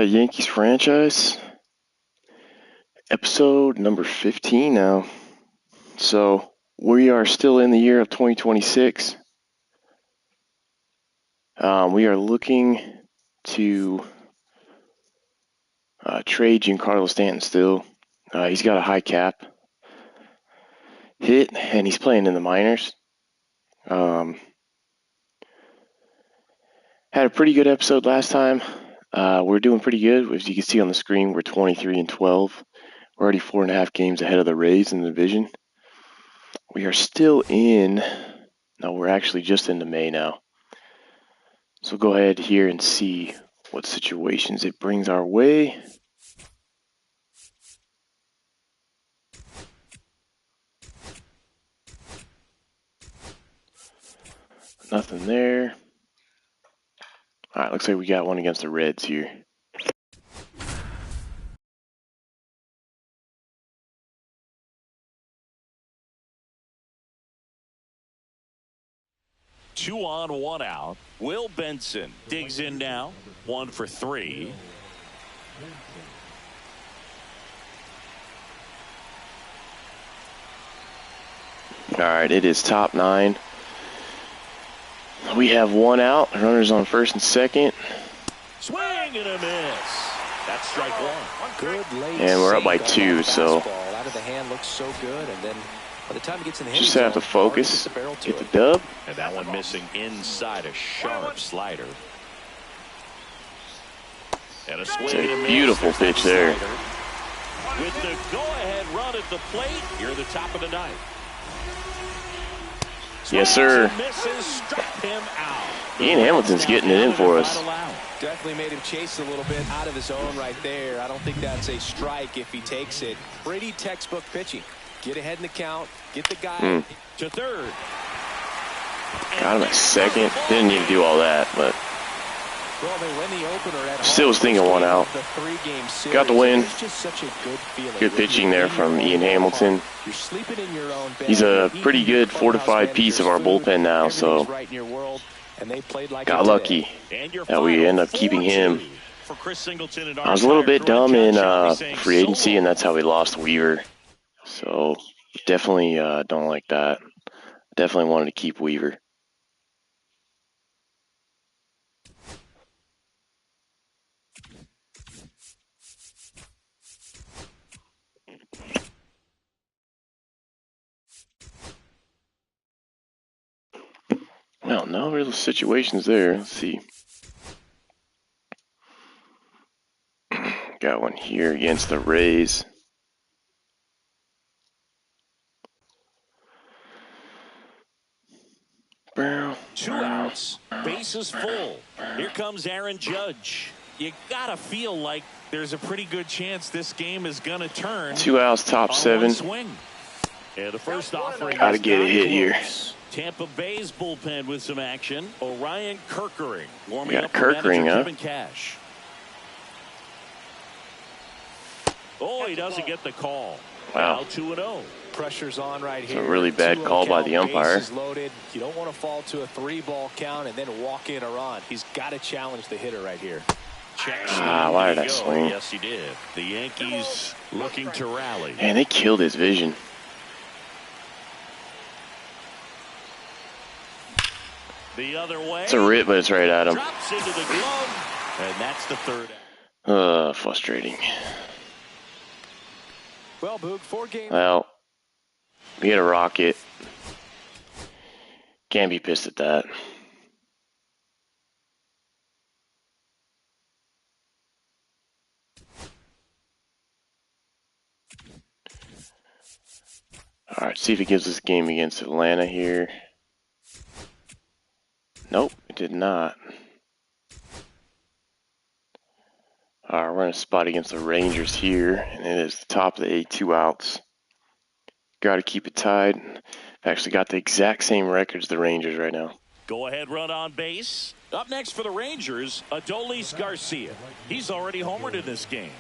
Yankees franchise, episode number 15 now. So we are still in the year of 2026. We are looking to trade Giancarlo Stanton still. He's got a high cap hit, and he's playing in the minors. Had a pretty good episode last time. We're doing pretty good. As you can see on the screen, we're 23-12. We're already 4.5 games ahead of the Rays in the division. We are still in. No, we're actually just into May now. So go ahead here and see what situations it brings our way. Nothing there. All right, looks like we got one against the Reds here. Two on, one out. Will Benson digs in now. 1 for 3. All right, it is top 9. We have one out. Runners on first and second. Swing and a miss. That's strike one. Good late. And we're up by 2, so out of the hand looks so good, and then by the time it gets in the just have to focus, get the dub. And that one missing inside a sharp slider. And a swing. It's a beautiful pitch there. With the go-ahead run at the plate, here at the top of the ninth. Yes, sir. Ian Hamilton's getting it in for us. Definitely made him chase a little bit out of his own right there. I don't think that's a strike if he takes it. Pretty textbook pitching. Get ahead in the count. Get the guy to third. Got him at second. Didn't need to do all that, but well, they win the opener at still was thinking one out. Got the win. Good pitching there from Ian Hamilton. He's a pretty good fortified piece of our bullpen now, so got lucky that we end up keeping him. I was a little bit dumb in free agency, and that's how we lost Weaver. So definitely don't like that. Definitely wanted to keep Weaver. Well, no real situations there. Let's see. Got one here against the Rays. Two outs, bases full. Here comes Aaron Judge. You gotta feel like there's a pretty good chance this game is gonna turn. 2 outs, top 7. Yeah, the first offering. Gotta get a hit here. Tampa Bay's bullpen with some action. Orion Kirkering warming got up Kirkering, for Kevin Cash. Oh, he doesn't get the call. Wow. Now 2-0. Pressure's on right here. It's a really bad call by the umpire. Loaded. You don't want to fall to a 3-ball count and then walk in a run. He's got to challenge the hitter right here. Why did I swing? Yes, he did. The Yankees looking to rally. Man, they killed his vision. The other way. It's a rip, but it's right at him. Drops into the glove, and that's the third. Frustrating. Well, Boog, 4 games. Well, we hit a rocket. Can't be pissed at that. All right, see if it gives us a game against Atlanta here. Nope, it did not. All right, we're in a spot against the Rangers here, and it is the top of the 8, 2 outs. Got to keep it tied. Actually got the exact same record as the Rangers right now. Go ahead, run on base. Up next for the Rangers, Adolis Garcia. He's already homered in this game.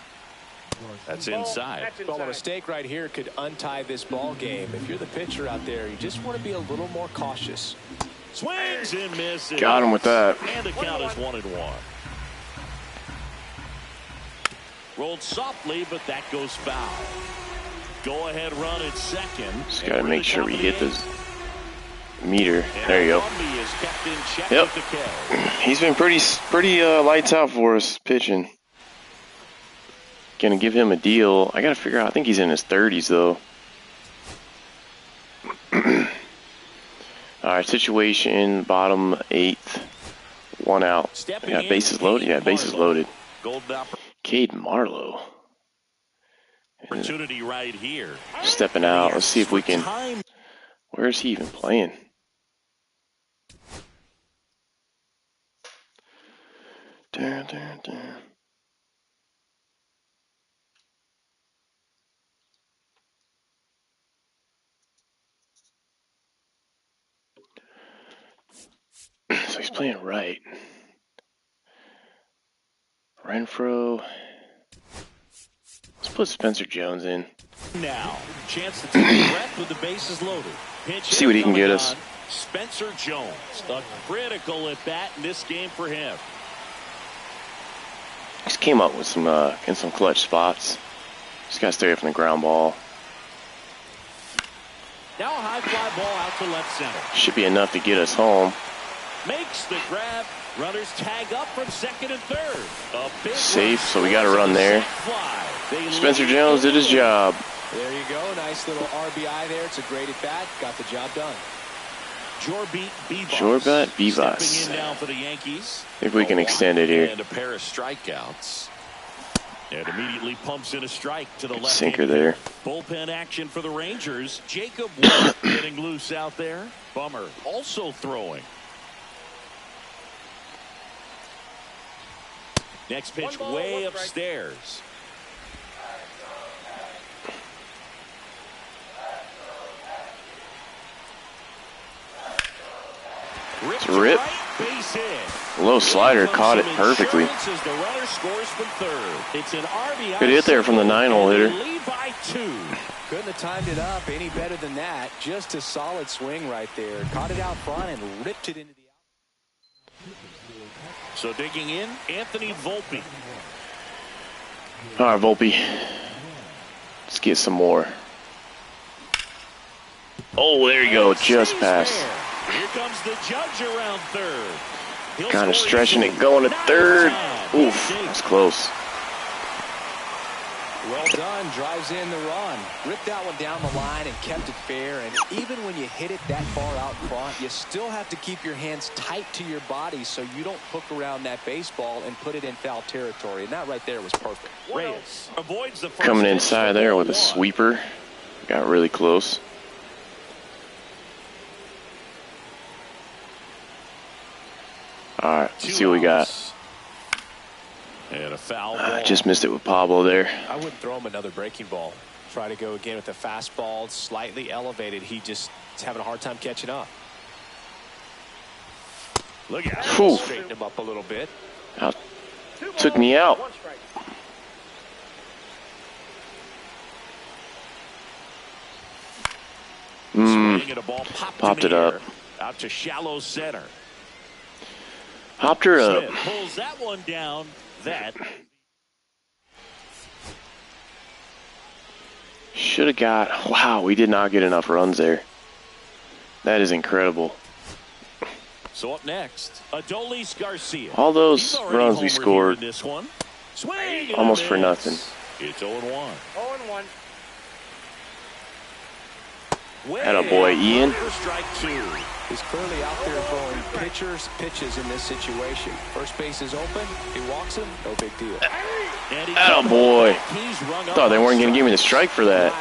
That's inside. Well, a mistake right here could untie this ball game. If you're the pitcher out there, you just want to be a little more cautious. Swings and misses. Got him with that. And the count is 1-1. Rolled softly, but that goes foul. Go ahead run at second. Just got to make sure we hit this meter. There you go. Yep. He's been pretty lights out for us pitching. Gonna give him a deal. I gotta figure out. I think he's in his 30s though. All right, situation bottom 8th, 1 out. Yeah, bases loaded. Yeah, bases loaded. Cade Marlowe. Opportunity right here. Stepping out. Let's see if we can. Where is he even playing? Dun, dun, dun. So he's playing right. Renfro. Let's put Spencer Jones in. Now, chance to take a breath with the bases loaded. Pitch see what he can get us. Spencer Jones, a critical at bat in this game for him. Just came up with some in some clutch spots. Just gotta stay away from the ground ball. Now a high fly ball out to left center. Should be enough to get us home. Makes the grab. Runners tag up from second and third. Safe, so we got to run there. Spencer Jones did his job. There you go. Nice little RBI there. It's a great at bat. Got the job done. Jorbert Vivas. Stepping in now for the Yankees. If we can extend it here. And a pair of strikeouts. And immediately pumps in a strike to the left. Sinker there. Bullpen action for the Rangers. Jacob Wood getting loose out there. Bummer also throwing. Next pitch way upstairs. It's a rip. Low slider caught it perfectly. Good hit there from the 9-hole hitter. Couldn't have timed it up any better than that. Just a solid swing right there. Caught it out front and ripped it into the out. So digging in, Anthony Volpe. All right, Volpe. Let's get some more. Oh, there you go. Just passed. Here comes the Judge around third. Kind of stretching it, going to third. Oof, that's close. Well done, drives in the run. Ripped that one down the line and kept it fair. And even when you hit it that far out front, you still have to keep your hands tight to your body so you don't hook around that baseball and put it in foul territory. And that right there was perfect. Reyes avoids the first. Coming inside there with a sweeper. Got really close. All right, let's see what we got. And a foul ball. Just missed it with Pablo there. I wouldn't throw him another breaking ball. Try to go again with the fastball, slightly elevated. He just is having a hard time catching up. Look at that. Straighten him up a little bit. Took me out. Popped it up. Out to shallow center. Hopped her up. Smith pulls that one down. That should have got. Wow, we did not get enough runs there. That is incredible. So up next, Adolis Garcia. All those runs we scored, this one. almost for nothing. It's 0-1. 0-1. Attaboy, Ian. Strike two. He's clearly out there throwing pitches in this situation. First base is open. He walks him. No big deal. Attaboy. Thought they weren't going to give me the strike for that.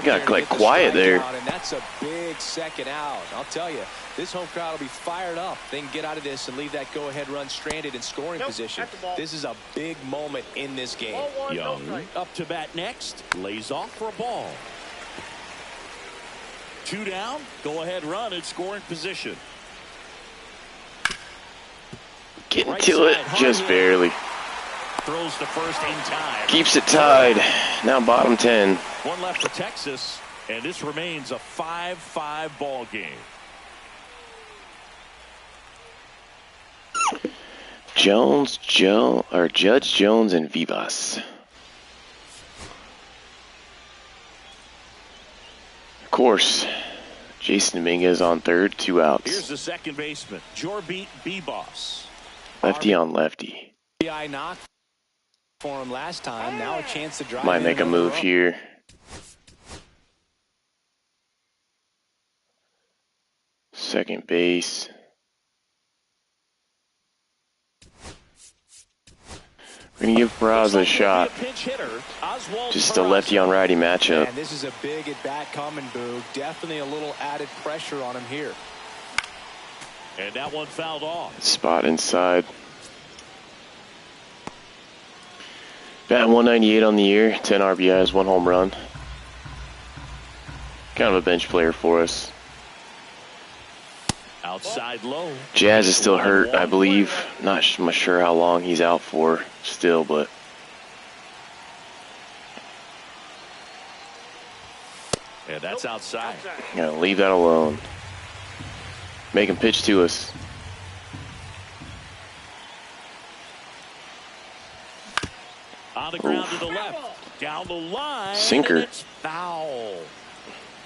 Got like quiet there. And that's a big second out. I'll tell you, this home crowd will be fired up. They can get out of this and leave that go-ahead run stranded in scoring position. This is a big moment in this game. Young up to bat next. Lays off for a ball. 2 down, go-ahead run in scoring position. Getting to it, just barely. Throws to first in time. Keeps it tied. Now bottom 10. One left for Texas, and this remains a 5-5 ball game. Judge Jones, and Vivas. course, Jason Dominguez on third, 2 outs. Here's the second baseman, Jorbeat B-Boss. Lefty on lefty. I knocked for him last time. Now a chance to drive. Might make a move here. Second base. We're going to give Peraza a shot. Just a lefty on righty matchup. And this is a big at bat coming, Boog. Definitely a little added pressure on him here. And that one fouled off. Spot inside. Batting 198 on the year, 10 RBIs, 1 home run. Kind of a bench player for us. Outside low. Jazz is still hurt, I believe. Not sure how long he's out for still, but. Yeah, that's outside. Gotta leave that alone. Make him pitch to us. On the ground to the left. Down the line. Sinker. And it's foul.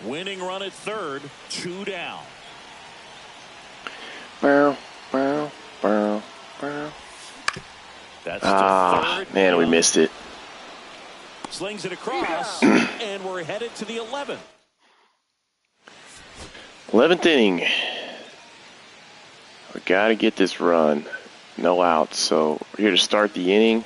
Winning run at third. 2 down. Bow, bow, bow, bow. That's the third. Man, we missed it. Slings it across, and we're headed to the 11th. 11th inning. We got to get this run. No outs, so we're here to start the inning.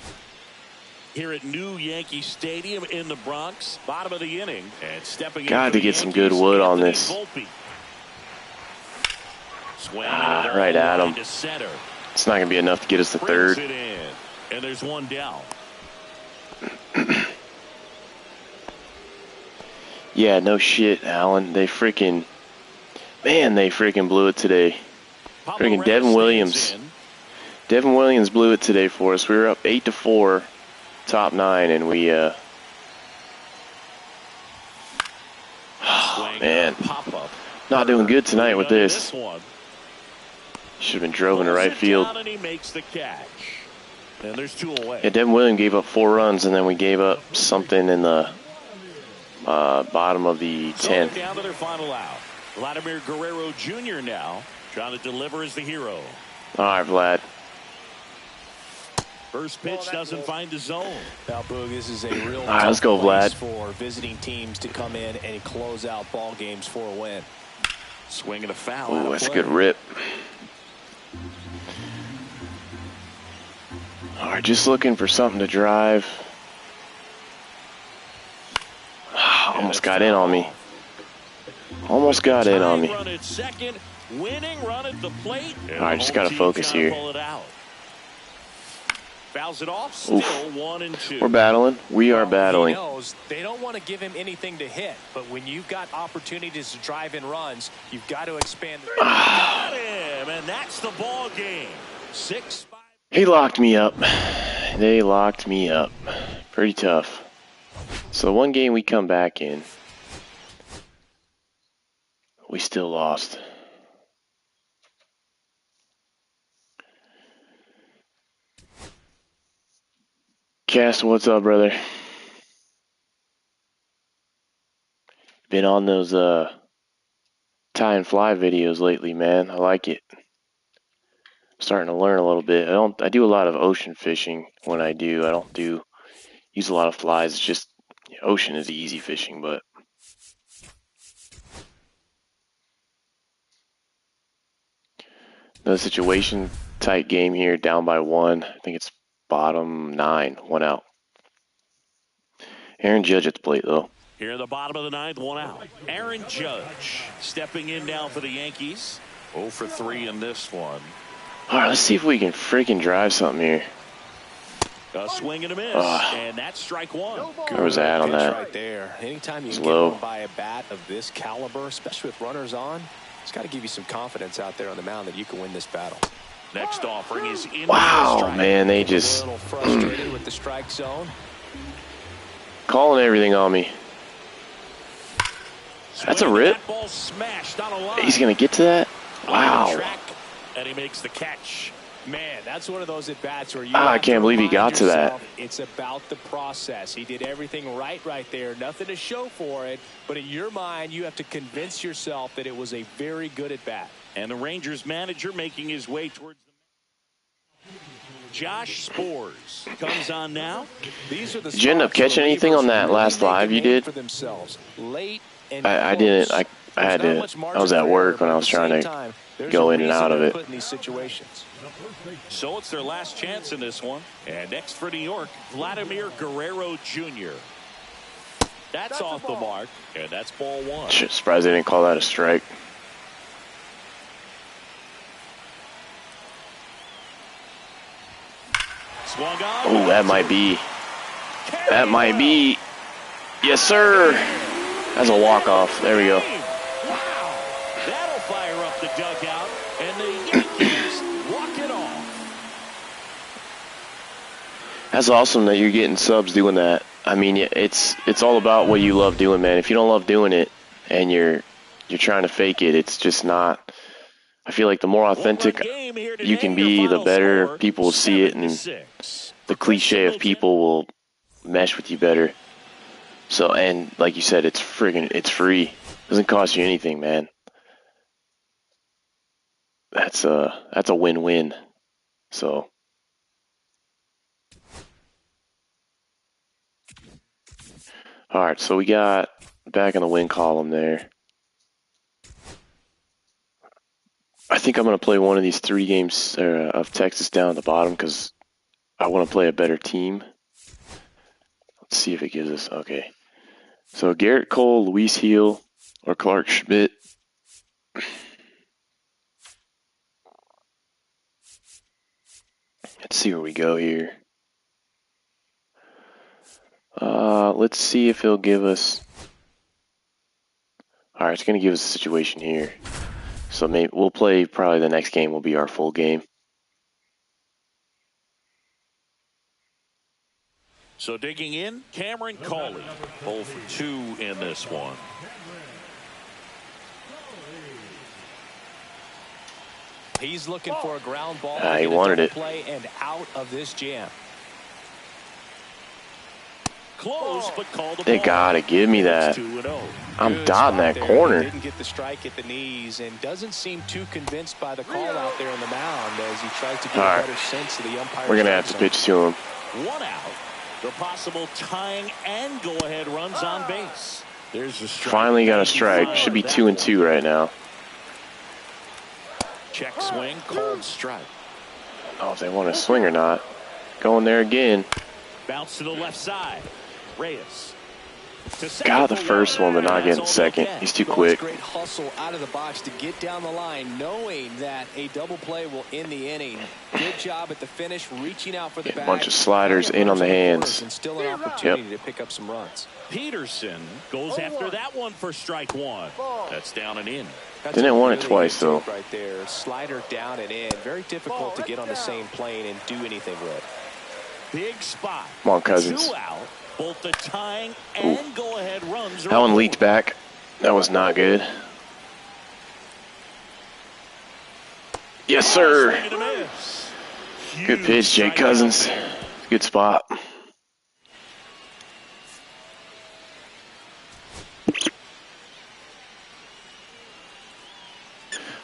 Here at New Yankee Stadium in the Bronx, bottom of the inning. And stepping got to get some good wood on this. Right at him. It's not going to be enough to get us to third. And there's one down. Yeah, no shit, Alan. They freaking blew it today. Freaking Devin Williams. Devin Williams blew it today for us. We were up 8-4, top 9, and we man, not doing good tonight with this. Should have been drove into right field. And he makes the catch. And there's 2 away. Yeah, Devin Williams gave up 4 runs, and then we gave up something in the bottom of the 10th. Down to their final out. Vladimir Guerrero Jr. now trying to deliver as the hero. All right, Vlad. First pitch doesn't find the zone. Now, Boog, this is a real all right, let's go, Vlad. For visiting teams to come in and close out ball games for a win. Swinging a foul. Ooh, that's a good rip. All right, just looking for something to drive. Almost got in on me. Almost got in on me. All right, just got to focus here. Fouls it off. Still 1-2. We're battling. We are battling. He knows they don't want to give him anything to hit, but when you've got opportunities to drive in runs, you've got to expand. Got him, and that's the ball game. 6-5. He locked me up. They locked me up. Pretty tough. So one game we come back in, we still lost. Cass, what's up, brother? Been on those tie and fly videos lately, man. I like it. Starting to learn a little bit. I do a lot of ocean fishing when I do. I don't use a lot of flies. It's just ocean is easy fishing, but no situation, tight game here, down by 1. I think it's bottom 9, 1 out. Aaron Judge at the plate though. Here in the bottom of the 9th, 1 out. Aaron Judge stepping in now for the Yankees. 0 for 3 in this one. All right, let's see if we can freaking drive something here. A swing and a miss, and that's strike 1. Where was that on that? Right there. Anytime you get by a bat of this caliber, especially with runners on, it's got to give you some confidence out there on the mound that you can win this battle. Next offering is in. Wow, man, they just a little frustrated with the strike zone. Calling everything on me. That's a rip. That ball smashed on a line. He's gonna get to that. Wow. And he makes the catch. Man, that's one of those at-bats where you I can't believe he got to that. It's about the process. He did everything right there. Nothing to show for it. But in your mind, you have to convince yourself that it was a very good at-bat. And the Rangers manager making his way towards the Josh Spores comes on now. These are the Did you end up catching anything on that last live you did? I didn't. I had to. I was at work when I was trying to go in and out of it. So it's their last chance in this one. And next for New York, Vladimir Guerrero Jr. That's off the mark, and that's ball one. Shit, surprised they didn't call that a strike. Oh, that might be. That might be. Yes, sir. That's a walk-off. There we go. Wow. That'll fire up the dugout, and the Yankees walk it off. That's awesome that you're getting subs doing that. I mean, it's all about what you love doing, man. If you don't love doing it and you're trying to fake it, it's just not. I feel like the more authentic you can be, the better people will see it, and the cliche of people will mesh with you better. So, and like you said, it's free. It doesn't cost you anything, man. That's a win-win. So. All right, so we got back in the win column there. I think I'm going to play one of these 3 games of Texas down at the bottom because I want to play a better team. Let's see if it gives us. Okay. So Garrett Cole, Luis Heel, or Clark Schmidt. Let's see where we go here. Let's see if he'll give us. All right, it's going to give us a situation here. So maybe we'll play. Probably the next game will be our full game. So digging in, Cameron Cawley, 0 for 2 in this one. He's looking for a ground ball. He wanted it. Play and out of this jam. Close, but called the They ball. gotta give me that. I'm dotting that corner. Didn't get the strike at the knees and doesn't seem too convinced by the call out there on the mound as he tries to get a better sense of the umpire. We're gonna have to pitch to him. 1 out. The possible tying and go-ahead runs on base. There's a strike. Finally got a strike. Should be 2-2 right now. Check swing, called strike. Oh, if they want to swing or not. Going there again. Bounce to the left side. Reyes. Got the first one, but not getting the second. He's too quick. Great hustle out of the box to get down the line, knowing that a double play will end the inning. Good job at the finish, reaching out for the bag. A bunch of sliders in on the hands. And still an opportunity to pick up some runs. Peterson goes after that one for strike 1. That's down and in. Didn't want it twice though. Right there, slider down and in. Very difficult to get on the same plane and do anything with. Big spot. Come on, Cousins. 2 out. Both the tying and go-ahead runs. That one leaked back. That was not good. Yes, sir. Good pitch, Jake Cousins. Good spot.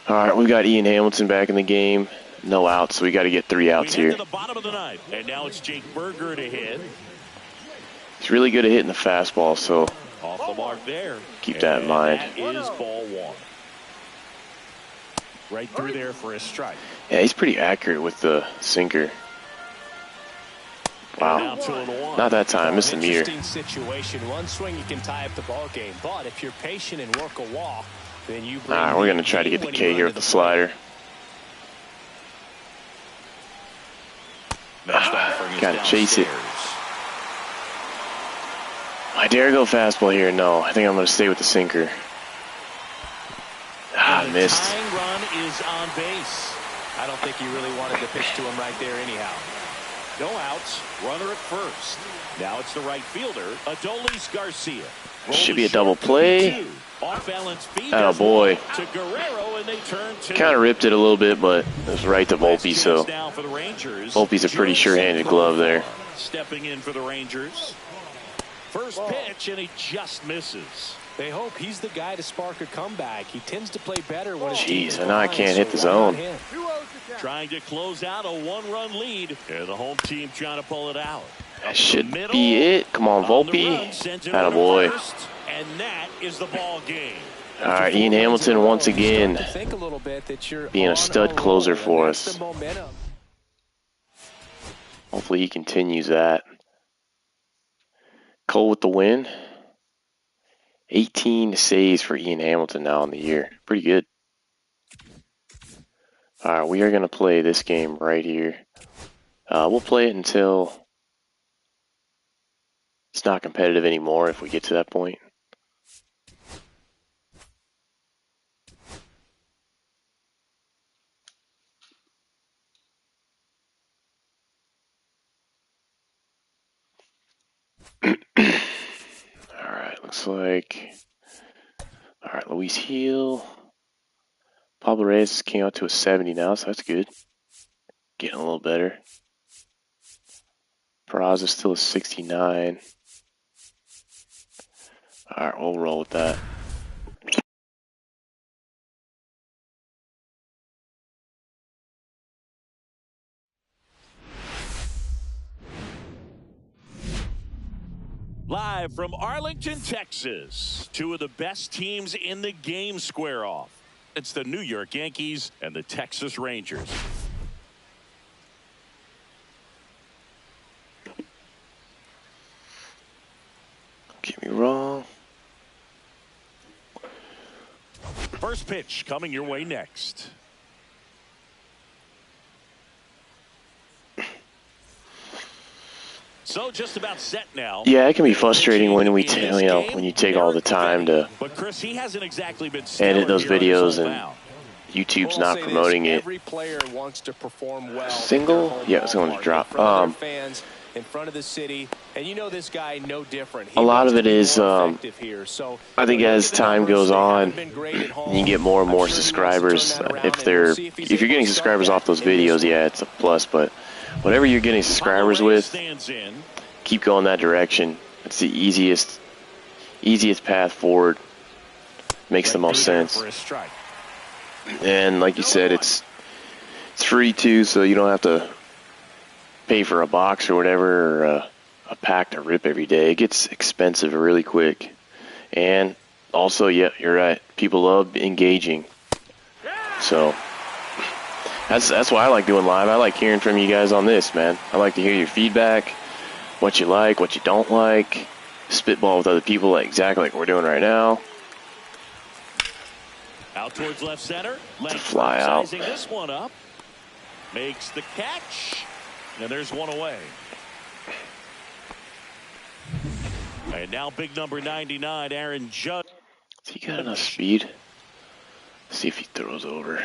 All right, we got Ian Hamilton back in the game. No outs, so we got to get 3 outs here. To the bottom of the 9th, and now it's Jake Berger to hit. He's really good at hitting the fastball, so off the mark there. Keep that in mind. That is ball 1. Right through there for a strike. Yeah, he's pretty accurate with the sinker. Wow. Not that time. Missed the meter. Interesting situation. One swing you can tie up the ball game, but if you're patient and work a walk, then you bring. All right, we're gonna try to get the K here with the slider. Gotta chase it. I dare go fastball here. No, I think I'm gonna stay with the sinker. Missed. The tying run is on base. I don't think he really wanted to pitch to him right there anyhow. No outs. Runner at first. Now it's the right fielder, Adolis Garcia. Should be a double play. Oh boy. To Guerrero, and they turn to Kind of ripped it a little bit, but it was right to Volpe, so Volpe's a pretty sure-handed glove there. Stepping in for the Rangers. First pitch, and he just misses. They hope he's the guy to spark a comeback. He tends to play better when jeez, and now I can't hit the zone. Trying to close out a one-run lead. And the home team trying to pull it out. That should be it. Come on, Volpe. Attaboy. And that is the ball game. All right, Ian Hamilton once again being a stud closer for us. Hopefully he continues that. Cole with the win. 18 saves for Ian Hamilton now in the year. Pretty good. All right, we are going to play this game right here. We'll play it until it's not competitive anymore if we get to that point. Alright, looks like... Alright, Luis Heel. Pablo Reyes came out to a 70 now, so that's good. Getting a little better. Peraza's still a 69. Alright, we'll roll with that. Live from Arlington, Texas, two of the best teams in the game square off. It's the New York Yankees and the Texas Rangers. Get me wrong. First pitch coming your way next. So just about set now. Yeah, it can be frustrating when we, when you take all the time to edit those videos and YouTube's not promoting it. Single? Yeah, it's going to drop. In front of the city, and you know this guy no different. A lot of it is, I think as time goes on, you get more and more subscribers. If you're getting subscribers off those videos, yeah, it's a plus. But whatever you're getting subscribers with, keep going that direction. It's the easiest path forward. Makes the most sense. And like you said, it's free too, so you don't have to pay for a box or whatever, or a pack to rip every day. It gets expensive really quick. And also, yeah, you're right. People love engaging. So that's why I like doing live. I like hearing from you guys on this, man. I like to hear your feedback, what you like, what you don't like, spitball with other people, exactly like we're doing right now. Out towards left center. To fly out. This one up. Makes the catch. And there's one away. And now big number 99, Aaron Judge. Has he got enough speed? Let's see if he throws over.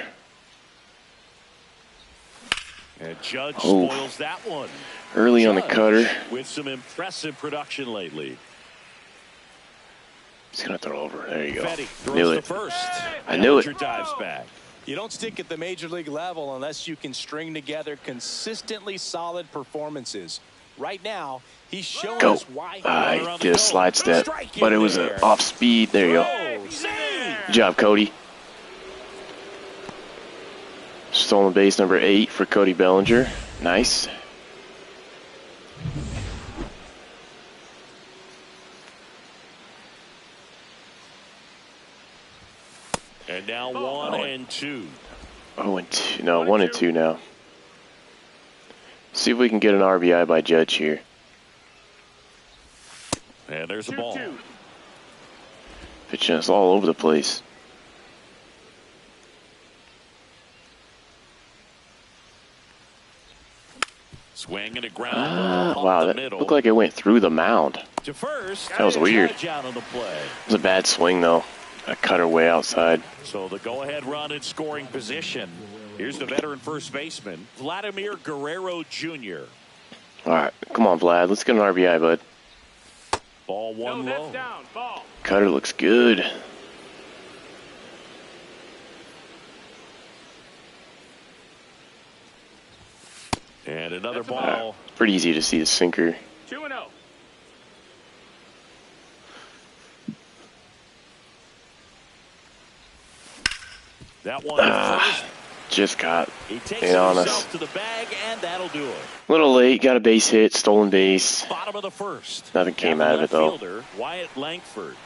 And Judge spoils that one. Early on the cutter. With some impressive production lately. He's going to throw over. There you go. Knew it. First. I knew it. Dives back. You don't stick at the major league level unless you can string together consistently solid performances. Right now, he's showing us why he did a slide step, but it was an off speed. There you go. Good job, Cody. Stolen base number 8 for Cody Bellinger. Nice. And now 1 and 2. 0 and 2. No, 1 and 2 now. See if we can get an RBI by Judge here. And there's a ball. Pitching us all over the place. Swing and a ground. Wow, that looked like it went through the mound. To first, that was weird. It was a bad swing, though. I cut her way outside. So the go-ahead run in scoring position. Here's the veteran first baseman, Vladimir Guerrero Jr. All right, come on, Vlad. Let's get an RBI, bud. Ball one low. Cutter looks good. Another ball. Pretty easy to see the sinker. 2-0. That one first. Just got it on us. To the bag, and that'll do it. A little late, got a base hit, stolen base. Bottom of the first. Nothing came out of it though. Fielder, Wyatt Langford.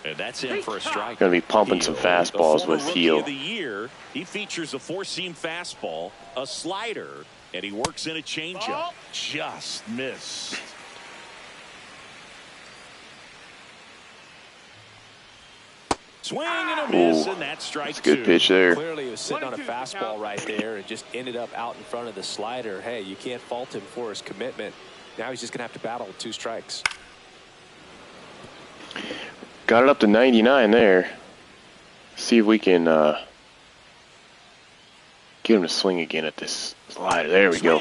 And that's in for a strike. Gonna be pumping some fastballs with Heel. Of the year, he features a four-seam fastball, a slider, and he works in a changeup. Just missed. Swing and a miss, and that's strike that's a good two. pitch there. Clearly, he was sitting on a fastball right there and just ended up out in front of the slider. Hey, you can't fault him for his commitment. Now he's just going to have to battle with 2 strikes. Got it up to 99 there. See if we can get him to swing again at this slider. There we go.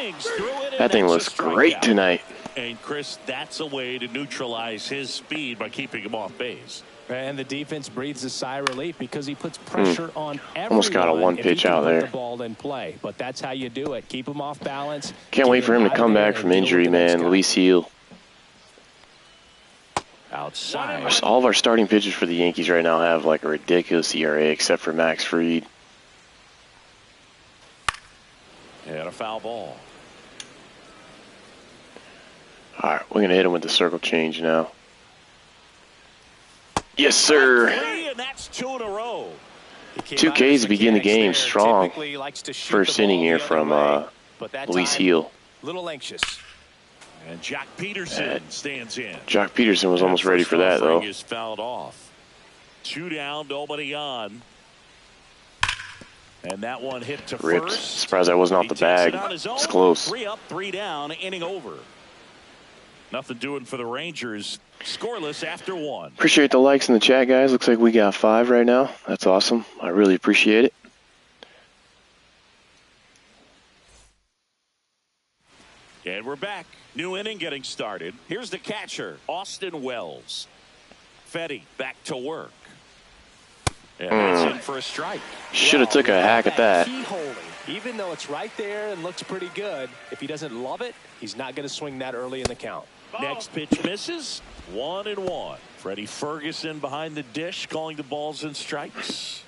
That thing looks great tonight. And Chris, that's a way to neutralize his speed by keeping him off base. And the defense breathes a sigh of relief because he puts pressure on everyone. Almost got a one pitch out there. The ball in play, but that's how you do it. Keep him off balance. Can't wait for him to come back from injury, man. Luis Heel. Outside. All of our starting pitchers for the Yankees right now have like a ridiculous ERA, except for Max Fried. And a foul ball. All right, we're gonna hit him with the circle change now. Yes, sir. And that's 2 in a row. 2 Ks to begin the game strong. First inning here from Luis Heel. Little anxious. And Jock Peterson stands in. Jock Peterson was almost ready for that, though. Is fouled off. 2 down, nobody on. And that one hit to Ripped. first. Surprised I wasn't off the bag. It's close. 3 up, 3 down, inning over. Nothing doing for the Rangers. Scoreless after 1. Appreciate the likes in the chat, guys. Looks like we got 5 right now. That's awesome. I really appreciate it. And we're back. New inning getting started. Here's the catcher, Austin Wells. Fetty back to work. And that's in for a strike. Should have took a hack at that. Key holding. Even though it's right there and looks pretty good, if he doesn't love it, he's not going to swing that early in the count. Next pitch misses. 1-1. Freddie Ferguson behind the dish, calling the balls and strikes.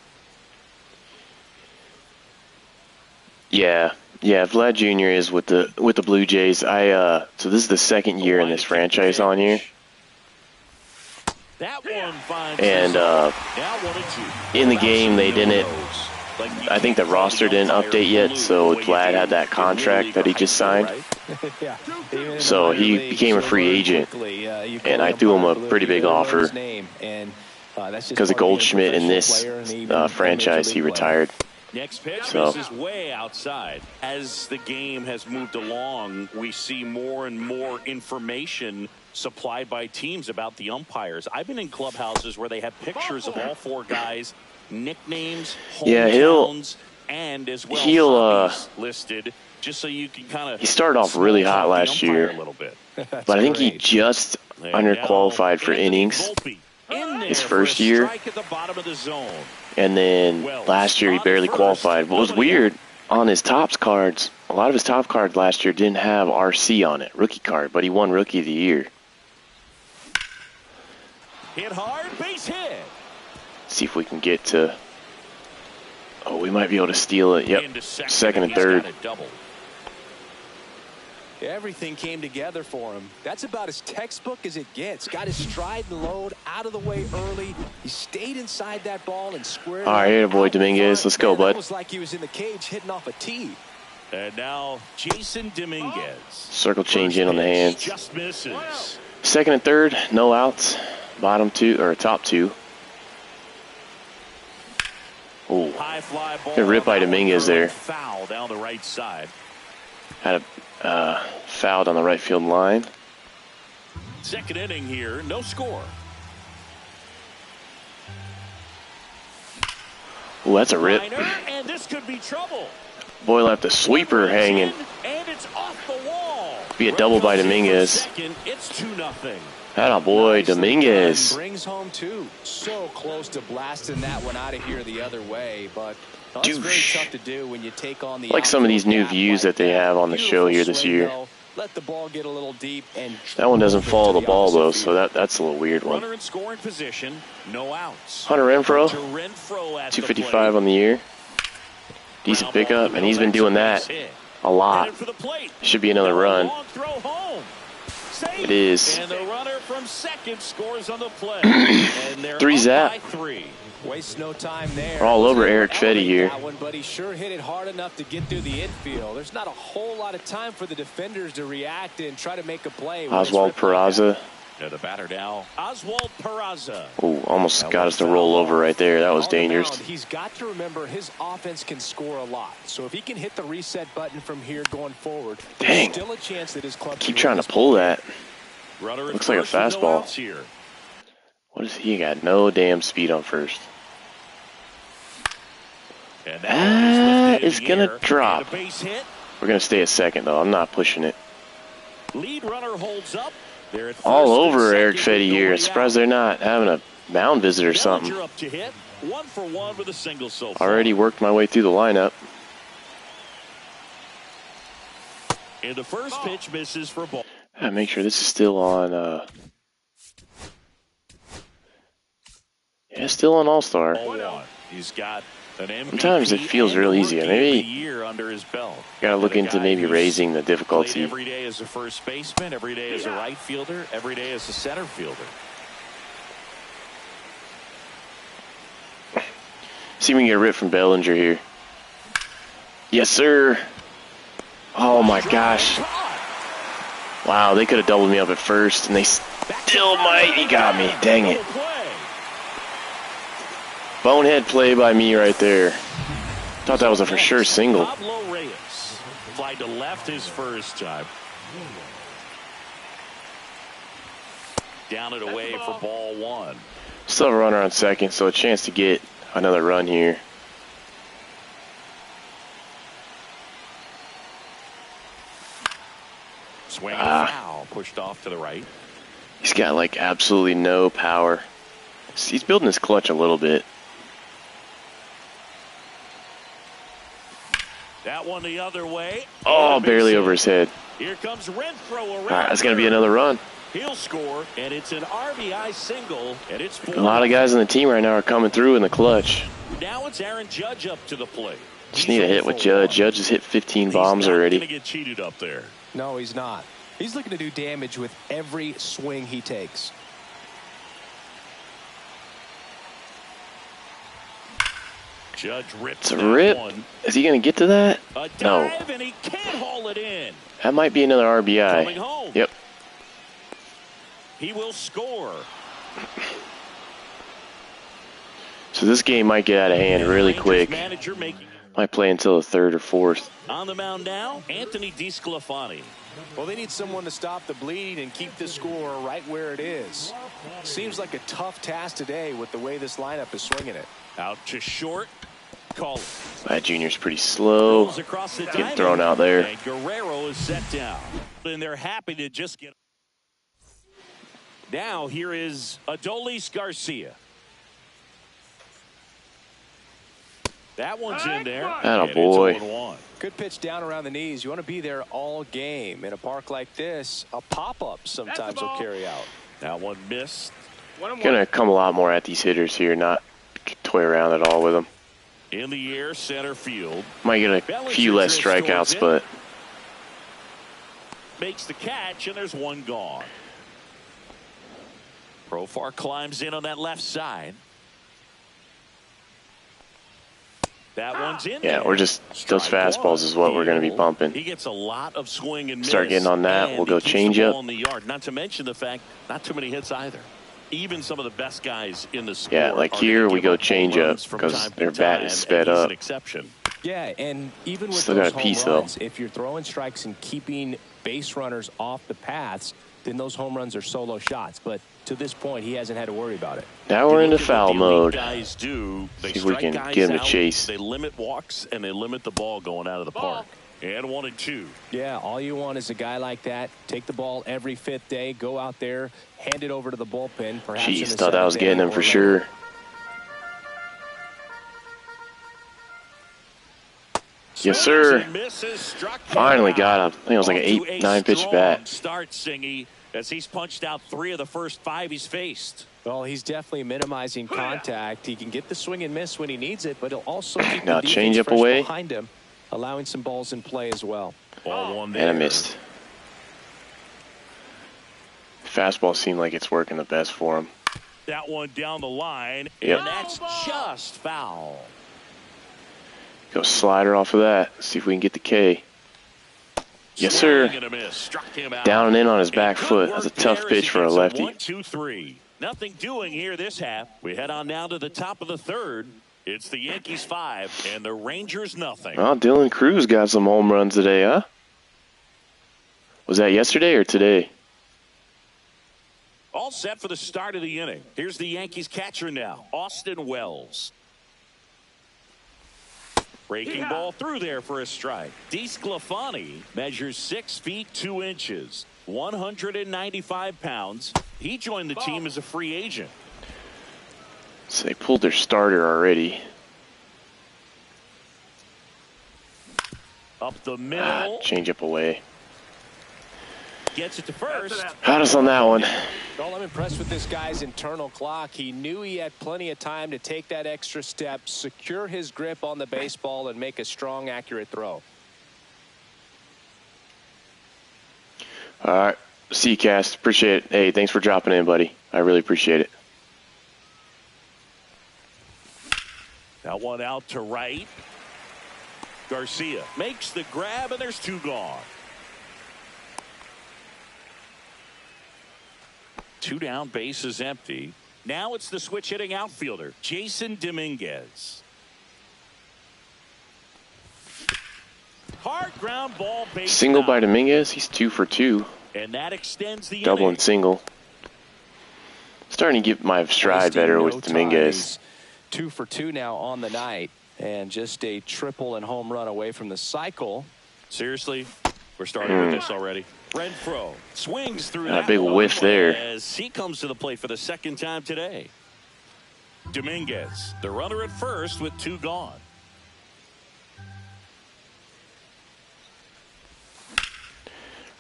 Yeah, Vlad Jr. is with the Blue Jays. So this is the second year in this franchise on here. That one finds and in the game they didn't. I think the roster didn't update yet, so Vlad had that contract that he just signed. So he became a free agent, and I threw him a pretty big offer because of Goldschmidt in this franchise. He retired. Next pitch, this is way outside. As the game has moved along, we see more and more information supplied by teams about the umpires. I've been in clubhouses where they have pictures of all 4 guys, nicknames, hometowns, and as well hobbies listed, just so you can kind of. He started off really hot last year, but I think he just underqualified for innings his first year. And then last year he barely qualified. What was weird, on his Topps cards, a lot of his top cards last year didn't have RC on it, rookie card, but he won Rookie of the Year. Hit hard, base hit. See if we can get to. Oh, we might be able to steal it. Yep, second and third. Everything came together for him. That's about as textbook as it gets. Got his stride and load out of the way early. He stayed inside that ball and squared. All right, here, boy Dominguez. Let's go, bud. It was like he was in the cage hitting off a tee. And now Jason Dominguez. Circle change in on the hands. Just misses. Second and third, no outs. Bottom 2 or top 2. Oh, good rip by Dominguez there. Foul down the right side. Had a fouled on the right field line. Second inning here, no score. Oh, that's a rip. And this could be trouble. Boy left a sweeper hanging. And it's off the wall. Be a double by Dominguez. It's 2-0. Atta boy, Dominguez. Brings home two. So close to blasting that one out of here the other way, but that's very tough to do when you take on the like some of these new views that they have on the show here this year. Let the ball get a little deep and that one doesn't follow the ball though, so that's a little weird one. Runner in scoring position, no outs. Hunter Renfroe, 255 on the year. Decent pickup, and he's been doing that a lot. Should be another run. It is. And the runner from second scores on the play. 3 zap. Waste no time there. We're all over Eric Fetty here. But he sure hit it hard enough to get through the infield. There's not a whole lot of time for the defenders to react and try to make a play. Oswald Peraza. The batter now, Oswald Peraza. Oh, almost got us to roll over right there. That was dangerous. He's got to remember his offense can score a lot. So if he can hit the reset button from here going forward, dang. There's still a chance that his club keep trying to pull that. Looks like a fastball. What is he got? No damn speed on first. That is gonna drop. We're gonna stay at second though. I'm not pushing it. Lead runner holds up. All over Eric Fetty here. I'm surprised they're not having a mound visit or something. Already worked my way through the lineup. And the first pitch misses for ball. Make sure this is still on. Yeah, still on All-Star. He's got an MVP. Sometimes it feels real easy. Maybe year under his belt. Gotta look into maybe raising the difficulty. Every day as a first baseman, every day as a right fielder, every day as a center fielder. See if we can get a rip from Bellinger here. Yes, sir. Oh my gosh. Wow, they could have doubled me up at first, and they still might. He got me. Dang it. Bonehead play by me right there. Thought that was a for sure single. Pablo Reyes flied to left his first time. Down and away for ball one. Still have a runner on second, so a chance to get another run here. Swing foul, pushed off to the right. He's got like absolutely no power. He's building his clutch a little bit. That one the other way. Oh, barely over his head. Here comes Renfroe around. All right, that's going to be another run. He'll score, and it's an RBI single, and it's 4. A lot of guys on the team right now are coming through in the clutch. Now it's Aaron Judge up to the plate. Just need a hit with Judge. Judge has hit 15 bombs already. He's not going to get cheated up there. No, he's not. He's looking to do damage with every swing he takes. Judge rips it's a rip. One. Is he going to get to that? No. And he can't haul it in. That might be another RBI. Coming home. Yep. He will score. So this game might get out of hand really quick. Might play until the third or fourth. On the mound now, Anthony DeSclafani. Well, they need someone to stop the bleed and keep the score right where it is. Seems like a tough task today with the way this lineup is swinging it. Out to short. Call. That junior's pretty slow. Getting thrown out there. And Guerrero is set down. And they're happy to just get. Now here is Adolis Garcia. That one's in there. Atta boy. Good pitch down around the knees. You want to be there all game. In a park like this, a pop-up sometimes will carry out. That one missed. Gonna come a lot more at these hitters here, not toy around at all with them. In the air, center field. Might get a few less strikeouts, but makes the catch, and there's one gone. Profar climbs in on that left side. That one's in there. Yeah, we're just those fastballs is what we're going to be bumping. He gets a lot of swing and miss. Start getting on that. We'll go change up. On the yard. Not to mention the fact, not too many hits either. Even some of the best guys in the sport. Yeah, like here we go change up because their bat is sped up. An exception. Yeah, and even with still those got a piece home runs, though. if you're throwing strikes and keeping base runners off the paths, then those home runs are solo shots. But to this point, he hasn't had to worry about it. Now we're into foul mode. Guys do. They see if we can get him to chase. They limit walks and they limit the ball going out of the park. And 1-2. Yeah, all you want is a guy like that. Take the ball every 5th day, go out there, hand it over to the bullpen. Perhaps Jeez, thought I was getting him for sure. Yes, sir. Finally got him. I think it was like an 8-9 pitch bat. Start, Singy, as he's punched out 3 of the first 5 he's faced. Well, he's definitely minimizing contact. He can get the swing and miss when he needs it, but he'll also keep now the change defense up away behind him, allowing some balls in play as well. Ball 1 there. And I missed. Fastball seemed like it's working the best for him. That one down the line, yep. And that's just foul. Go slider off of that. See if we can get the K. Yes, sir. Down and in on his back foot. That's a tough pitch for a lefty. 1-2-3. Nothing doing here this half. We head on down to the top of the 3rd. It's the Yankees 5 and the Rangers nothing. Well, Dylan Cruz got some home runs today, huh? Was that yesterday or today? All set for the start of the inning. Here's the Yankees catcher now, Austin Wells. Breaking ball through there for a strike. DeSclafani measures 6 feet 2 inches, 195 pounds. He joined the team as a free agent. So they pulled their starter already. Up the middle. Change up away. Gets it to first. Had us on that one. Well, I'm impressed with this guy's internal clock. He knew he had plenty of time to take that extra step, secure his grip on the baseball, and make a strong, accurate throw. All right. See you, Cast. Appreciate it. Hey, thanks for dropping in, buddy. I really appreciate it. That one out to right. Garcia makes the grab, and there's 2 gone. 2 down, base is empty. Now it's the switch hitting outfielder, Jason Dominguez. Hard ground ball, base Single out. by Dominguez. He's 2 for 2. And that extends the double inning. and single. Starting to get my stride better with Dominguez. 2 for 2 now on the night, and just a triple and home run away from the cycle. Seriously, we're starting with this already. Renfroe swings through that big whiff there as he comes to the plate for the 2nd time today. Dominguez, the runner at first with 2 gone.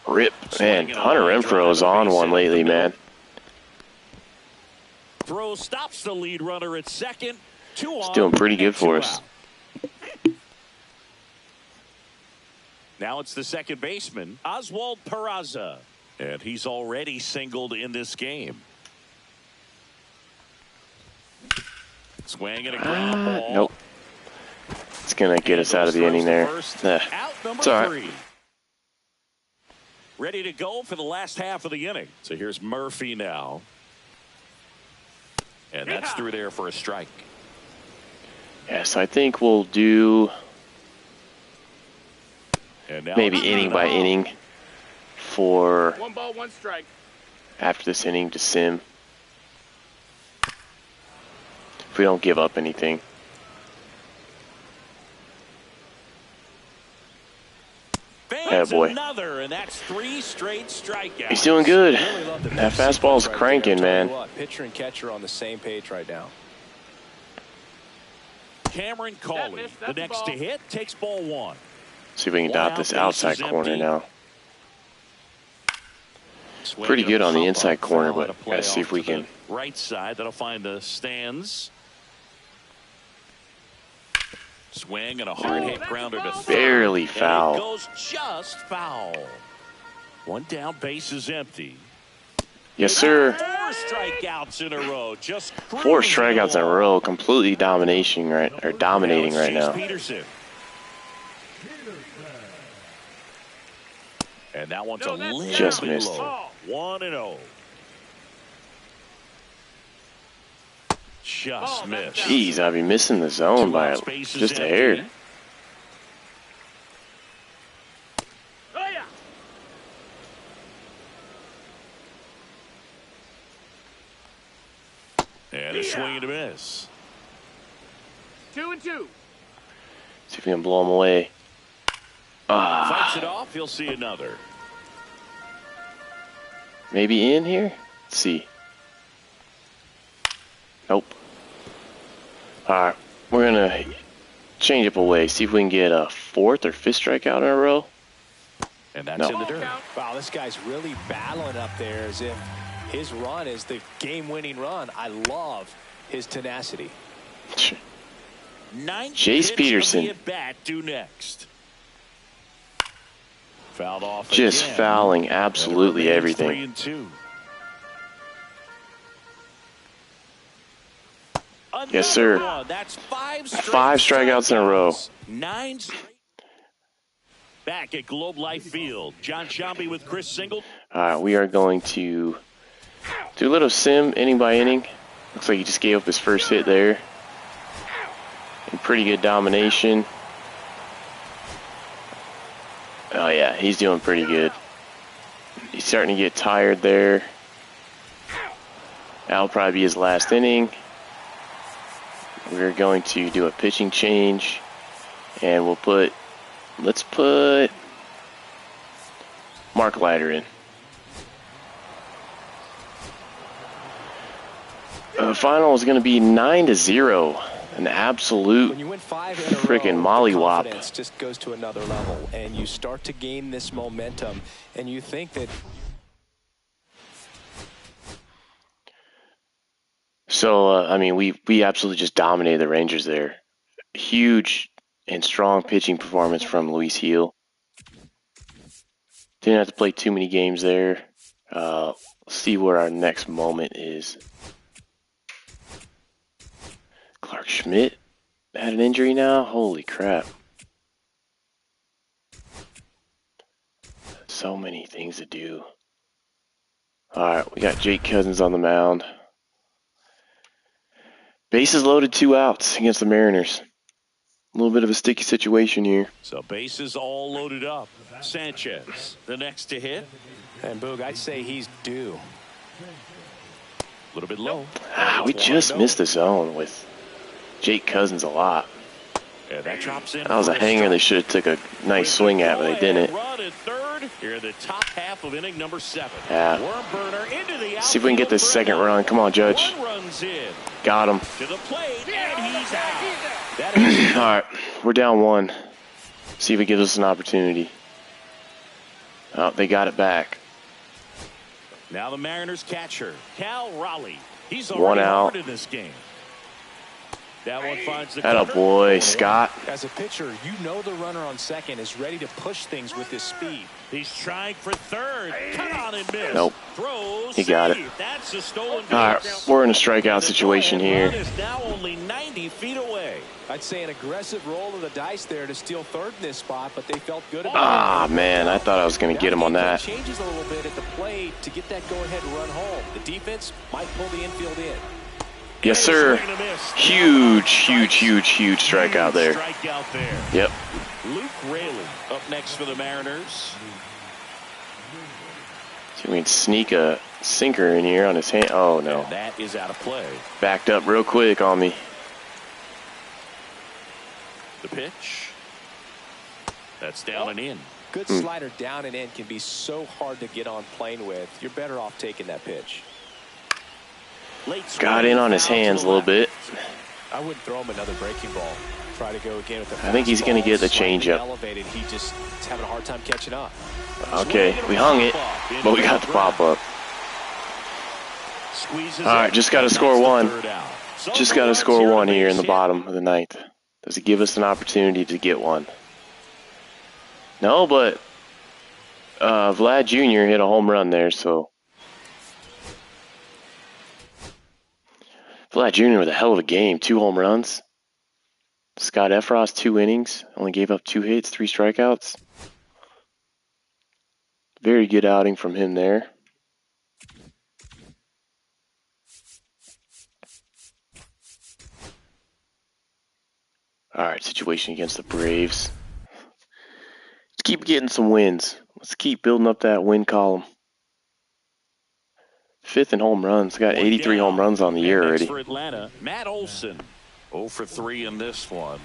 Rip, man. Hunter Renfroe is on one lately, man. Throw stops the lead runner at 2nd. 2 on. He's doing pretty good for us. Now it's the 2nd baseman, Oswald Peraza. And he's already singled in this game. Swing and a ground ball. Nope. It's going to get us out of the inning there. Out number it's all right. 3. Ready to go for the last half of the inning. So here's Murphy now. And that's through there for a strike. Yes, I think we'll do maybe inning by inning for 1 ball, 1 strike. After this inning to sim. If we don't give up anything. Yeah, boy. Another, and that's 3 straight strikeouts. He's doing good. That fastball's cranking, man. Pitcher and catcher on the same page right now. Cameron Cawley, the next to hit, takes ball 1. See if we can dot this outside corner now. Pretty good on the inside corner, but gotta see if we can. Right side, that'll find the stands. Swing and a hard hit grounder to third. Barely foul. And it goes just foul. 1 down, base is empty. Yes, sir. 4 strikeouts in a row. Just 4 strikeouts in a row. Completely dominating right now. Peterson. And that one's a little just bit missed. low. 1-0. Just missed. Jeez, I'd be missing the zone by just a hair. And a swing and a miss. 2-2. See if we can blow him away. Fights it off. He'll see another. Maybe in here? Let's see. Nope. Alright, we're gonna change up a way. See if we can get a fourth or fifth strikeout in a row. And that's in the dirt. Wow, this guy's really battling up there as if his run is the game-winning run. I love his tenacity. Chase Peterson. Bat due next. Fouled off just again. Fouling absolutely everything. 3-2. Yes, sir. That's five strikeouts in a row. 9 straight. Back at Globe Life Field, John Sciambi with Chris Single. We are going to do a little sim inning by inning. Looks like he just gave up his first hit there. And pretty good domination. Oh yeah, he's doing pretty good. He's starting to get tired there. That'll probably be his last inning. We're going to do a pitching change. And let's put Mark Leiter in. The final is going to be 9-0. An absolute freaking mollywop. Confidence just goes to another level, and you start to gain this momentum, and you think that. So I mean, we absolutely just dominated the Rangers there. Huge and strong pitching performance from Luis Gil. Didn't have to play too many games there. Let's see where our next moment is. Clark Schmidt had an injury now? Holy crap. So many things to do. Alright, we got Jake Cousins on the mound. Bases loaded, 2 outs against the Mariners. A little bit of a sticky situation here. So bases all loaded up. Sanchez, the next to hit. And Boog, I'd say he's due. A little bit low. We just missed the zone with Jake Cousins a lot. Yeah, that drops in. That was a hanger they should have took a nice swing at, but they didn't. Run at third. Here in the top half of inning number 7. Yeah. See if we can get this second run. Come on, Judge. Got him. To the plate, and he's out. All right, we're down 1. See if it gives us an opportunity. Oh, they got it back. Now the Mariners catcher, Cal Raleigh. He's 1 already out. hard in this game. That one finds the Atta boy, Scott. As a pitcher, you know the runner on second is ready to push things with his speed. He's trying for third. Cut on and miss. Nope. Throws. He got it. That's a stolen base. All right, we're in a strikeout situation here. The is now only 90 feet away. I'd say an aggressive roll of the dice there to steal third in this spot, but they felt good about it. Ah, man, I thought I was going to get him on that. Changes a little bit at the plate to get that go-ahead run home. The defense might pull the infield in. Yes, sir. Huge strikeout there. Yep. Luke Raley up next for the Mariners. See if we can sneak a sinker in here on his hand. Oh, no. And that is out of play. Backed up real quick on me. The pitch. That's down and in. Good slider down and in can be so hard to get on plane with. You're better off taking that pitch. Got in on his hands a little bit. I wouldn't throw him another breaking ball. Try to go again with the I think he's going to get the changeup. Elevated. He just is having a hard time catching up. Okay, we hung it, but we got the pop-up. All right, just got to score 1. Just got to score 1 here in the bottom of the 9th. Does it give us an opportunity to get 1? No, but Vlad Jr. hit a home run there, so. Vlad Jr. with a hell of a game. 2 home runs. Scott Efros, 2 innings. Only gave up 2 hits, 3 strikeouts. Very good outing from him there. All right, situation against the Braves. Let's keep getting some wins. Let's keep building up that win column. 5th in home runs. Got 83 home runs on the year already. For Atlanta, Matt Olson, 0 for 3 in this one.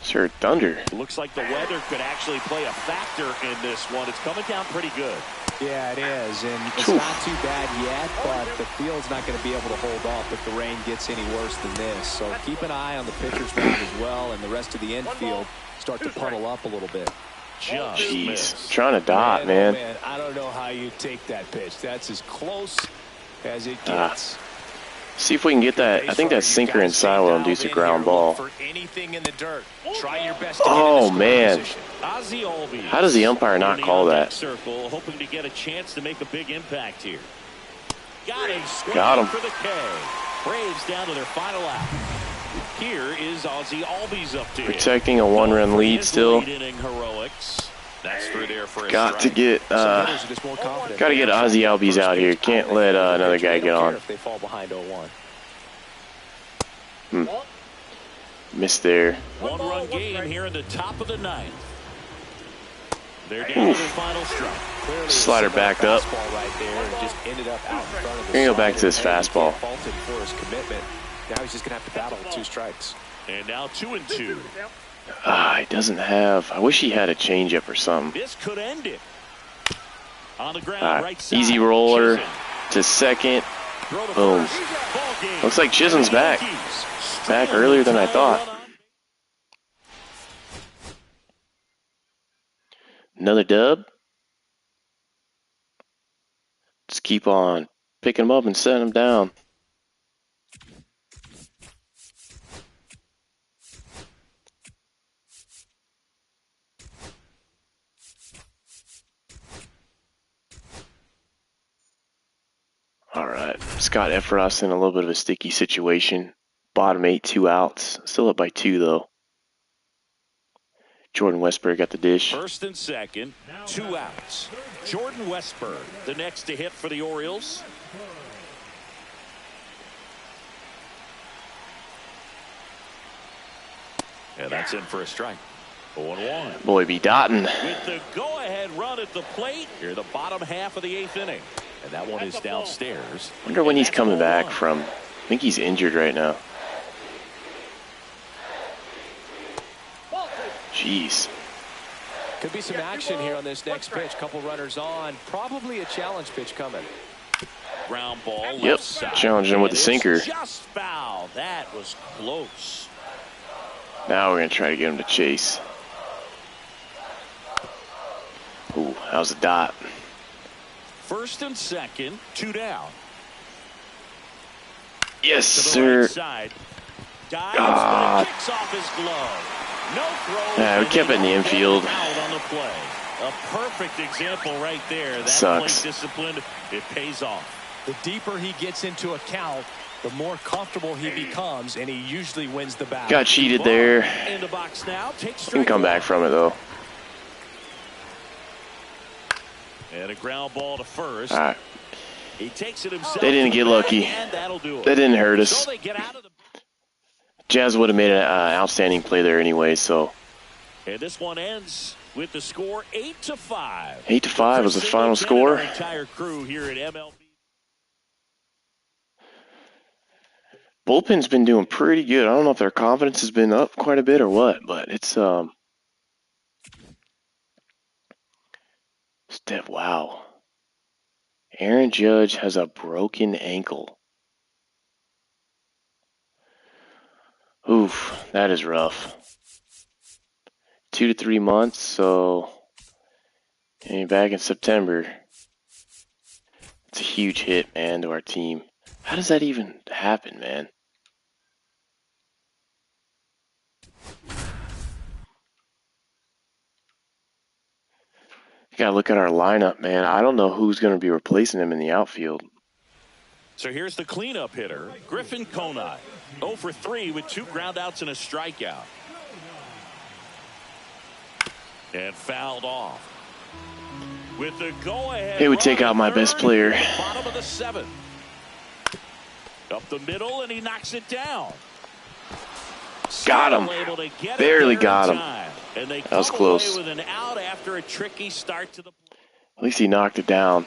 Sure, thunder. Looks like the weather could actually play a factor in this one. It's coming down pretty good. Yeah, it is, and it's not too bad yet, but the field's not going to be able to hold off if the rain gets any worse than this. So keep an eye on the pitcher's mound as well, and the rest of the infield start to puddle up a little bit. Jeez, trying to dot, man. Oh, man. I don't know how you take that pitch. That's as close as it gets. See if we can get that. I think that sinker inside will induce a ground ball. For anything in the dirt. Try your best Oh, man. How does the umpire not call that? Circle, hoping to get a chance to make a big impact here. Got him. For the K. Braves down to their final out. Here is Ozzie Albies up to protecting a one-run lead still. Got to get Ozzie Albies out here. Can't let another guy get on. If they fall behind 0-1. Missed there. One-run game here in the top of the ninth. They're down to the final strike. Slider backed up. Gonna go back to his fastball. Now he's just gonna have to battle with 2 strikes. And now 2-2. He doesn't have. I wish he had a changeup or something. This could end it. On the ground, right side. Easy roller to second. Boom. Looks like Chisholm's back. Back earlier than I thought. Another dub. Just keep on picking them up and setting them down. All right, Scott Efros in a little bit of a sticky situation. Bottom 8, 2 outs. Still up by 2 though. Jordan Westberg got the dish. First and second, 2 outs. Jordan Westberg, the next to hit for the Orioles. And that's in for a strike. 0-1. Boy, be dotting. With the go-ahead run at the plate, here the bottom half of the 8th inning. And that one is downstairs. Wonder when he's coming back from. I think he's injured right now. Jeez. Could be some action here on this next pitch. Couple runners on. Probably a challenge pitch coming. Ground ball. Yep. Challenging him with the sinker. Just foul. That was close. Now we're going to try to get him to chase. Ooh, that was a dot. First and second, 2 down. Yes, sir. Right side. Dives, kicks off his glove. No throw. Yeah, we kept it in the infield. Out on the play. A perfect example right there. That sucks. plate discipline, it pays off. The deeper he gets into a count, the more comfortable he becomes, and he usually wins the battle. Got cheated there. In the box now. Can come back from it though. And a ground ball to first. All right. He takes it himself. They didn't get lucky. That'll do it. That didn't hurt us. So they get out of the... Jazz would have made an outstanding play there anyway. So. And this one ends with the score 8-5. 8-5 was the final score. Our entire crew here at MLB. Bullpen's been doing pretty good. I don't know if their confidence has been up quite a bit or what, but it's wow. Aaron Judge has a broken ankle. Oof, that is rough. 2 to 3 months, so back in September. It's a huge hit, man, to our team. How does that even happen, man? You gotta look at our lineup, man. I don't know who's gonna be replacing him in the outfield. So here's the cleanup hitter, Griffin Conine. 0 for 3 with 2 groundouts and a strikeout. And fouled off. With the go-ahead. It would take out my best player. Bottom of the 7th. Up the middle, and he knocks it down. Got him. Barely got him. And they that was close. with an out after a tricky start to the... At least he knocked it down.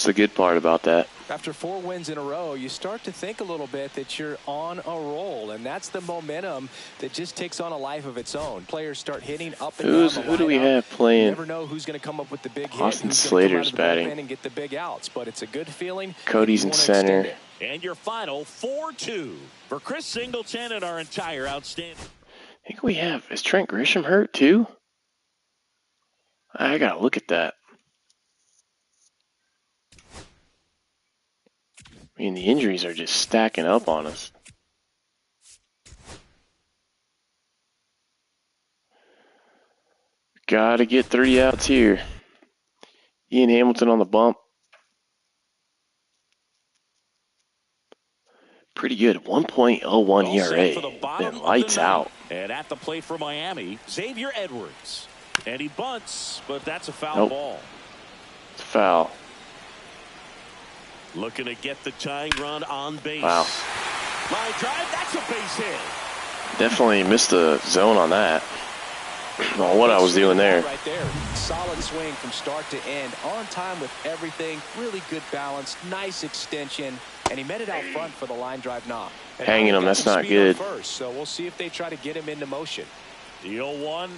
That's the good part about that. After 4 wins in a row, you start to think a little bit that you're on a roll, and that's the momentum that just takes on a life of its own. Players start hitting up and down the Who do we lineup. have playing? You never know who's going to come up with the big hit. Austin who's Slater's batting. And get the big outs, but it's a good feeling. Cody's in center. And your final 4-2 for Chris Singleton and our entire outstanding. I think we have. Is Trent Grisham hurt too? I gotta look at that. I mean, the injuries are just stacking up on us. Gotta get 3 outs here. Ian Hamilton on the bump. Pretty good. 1.01 ERA. Then lights out. And at the plate for Miami, Xavier Edwards. And he bunts, but that's a foul ball. It's a foul. Looking to get the tying run on base. Wow. Line drive, that's a base hit. Definitely missed the zone on that. Well, what I was doing there. Right there. Solid swing from start to end. On time with everything. Really good balance. Nice extension. And he met it out front for the line drive knock. Hanging him, that's not good. First, so we'll see if they try to get him into motion. The 0-1.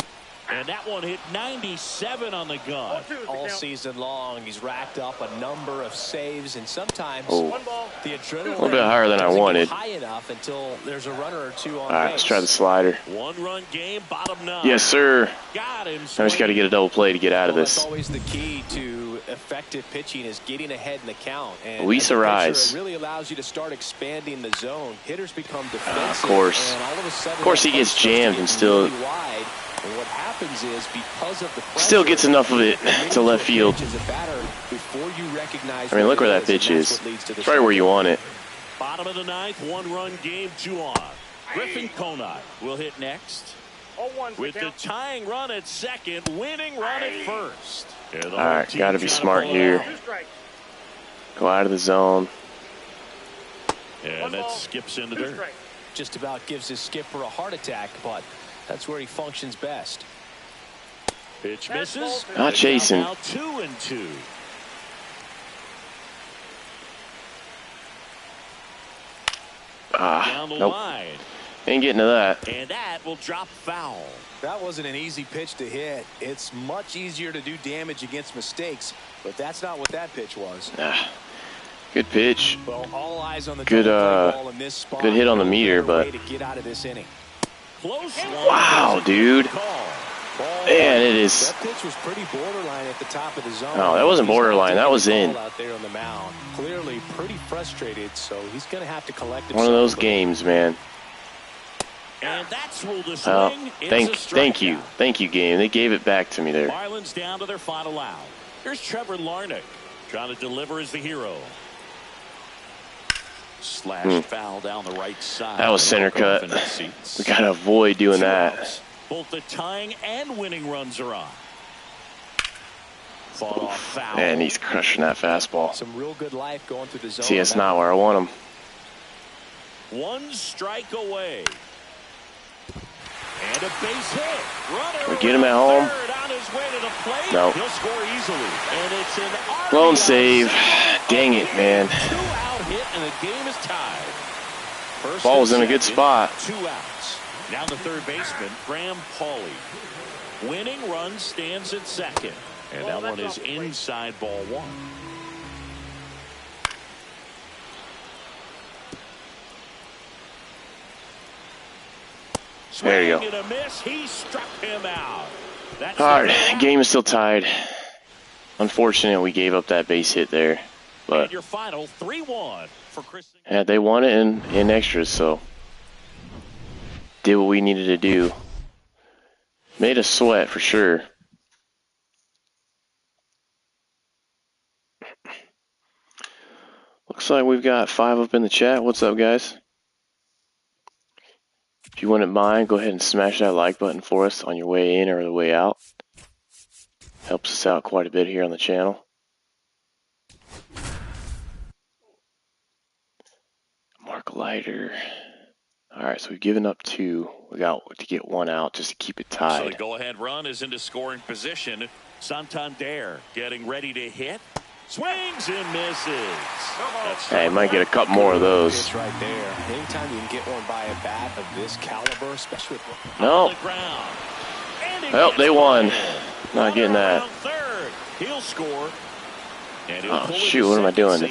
And that one hit 97 on the gun. All season long, he's racked up a number of saves, and sometimes the adrenaline a little bit higher than I wanted. High enough until there's a runner or two on All right, let's try the slider. 1-run game, bottom 9. Yes, sir. Got him. I just got to get a double play to get out of this. That's always the key to effective pitching, is getting ahead in the count. And Luis Arise. it really allows you to start expanding the zone. Hitters become defensive. Of course. And all of a sudden, of course, he gets jammed and still. Really wide. And what happens is, because of the pressure, still gets enough of it to left field. I mean, look where that pitch is. It's right where you want it. Bottom of the 9th, 1-run game, 2 on. Griffin Conant will hit next. With the tying run at second, winning run at first. All right, got to be smart here. Go out of the zone. And that skips into dirt. Just about gives his skipper a heart attack, but that's where he functions best. Pitch misses. Not chasing. Now 2-2. Down the line. Ain't getting to that. And that will drop foul. That wasn't an easy pitch to hit. It's much easier to do damage against mistakes, but that's not what that pitch was. Good pitch. Well, all eyes on the good good hit on the meter, but to get out of this inning. Wow, dude. Man, it is. That pitch was pretty borderline at the top of the zone. No, that wasn't borderline. That was in. Out there on the mound. Clearly pretty frustrated, so he's going to have to collect himself. One of those games, man. And that's ruled a swing. Thank you, game. They gave it back to me there. Marlins down to their final out. Here's Trevor Larnach trying to deliver as the hero. Slashed foul down the right side. That was center cut. We got to avoid doing that. Both the tying and winning runs are on. Fought off foul. Man, he's crushing that fastball. Some real good life going through the zone. See, it's not where I want him. 1 strike away. And a base hit. Runner Can we get him at home? on his way to the plate. No. He'll score easily. And it's an Lone save. Dang it, man. 2-out hit and the game is tied. First Ball was in a good spot. 2 outs. Now the third baseman, Graham Pauley. Winning run stands at second. And that one is inside ball 1. There you go. And a miss. He struck him out. That's all right, game is still tied. Unfortunate we gave up that base hit there. But your final 3-1 for Chris. Yeah, they won it in extras, so did what we needed to do. Made us sweat for sure. Looks like we've got 5 up in the chat. What's up, guys? If you wouldn't mind, go ahead and smash that like button for us on your way in or the way out. Helps us out quite a bit here on the channel. Mark Leiter. Alright, so we've given up 2. We got to get 1 out just to keep it tied. So the go-ahead run is into scoring position. Santander getting ready to hit. Swings and misses. Hey, might get a couple more of those. It's right there. Anytime you can get one by a bat of this caliber, especially with No. Well, they won. Not getting that. He'll score. Oh, shoot, what am I doing?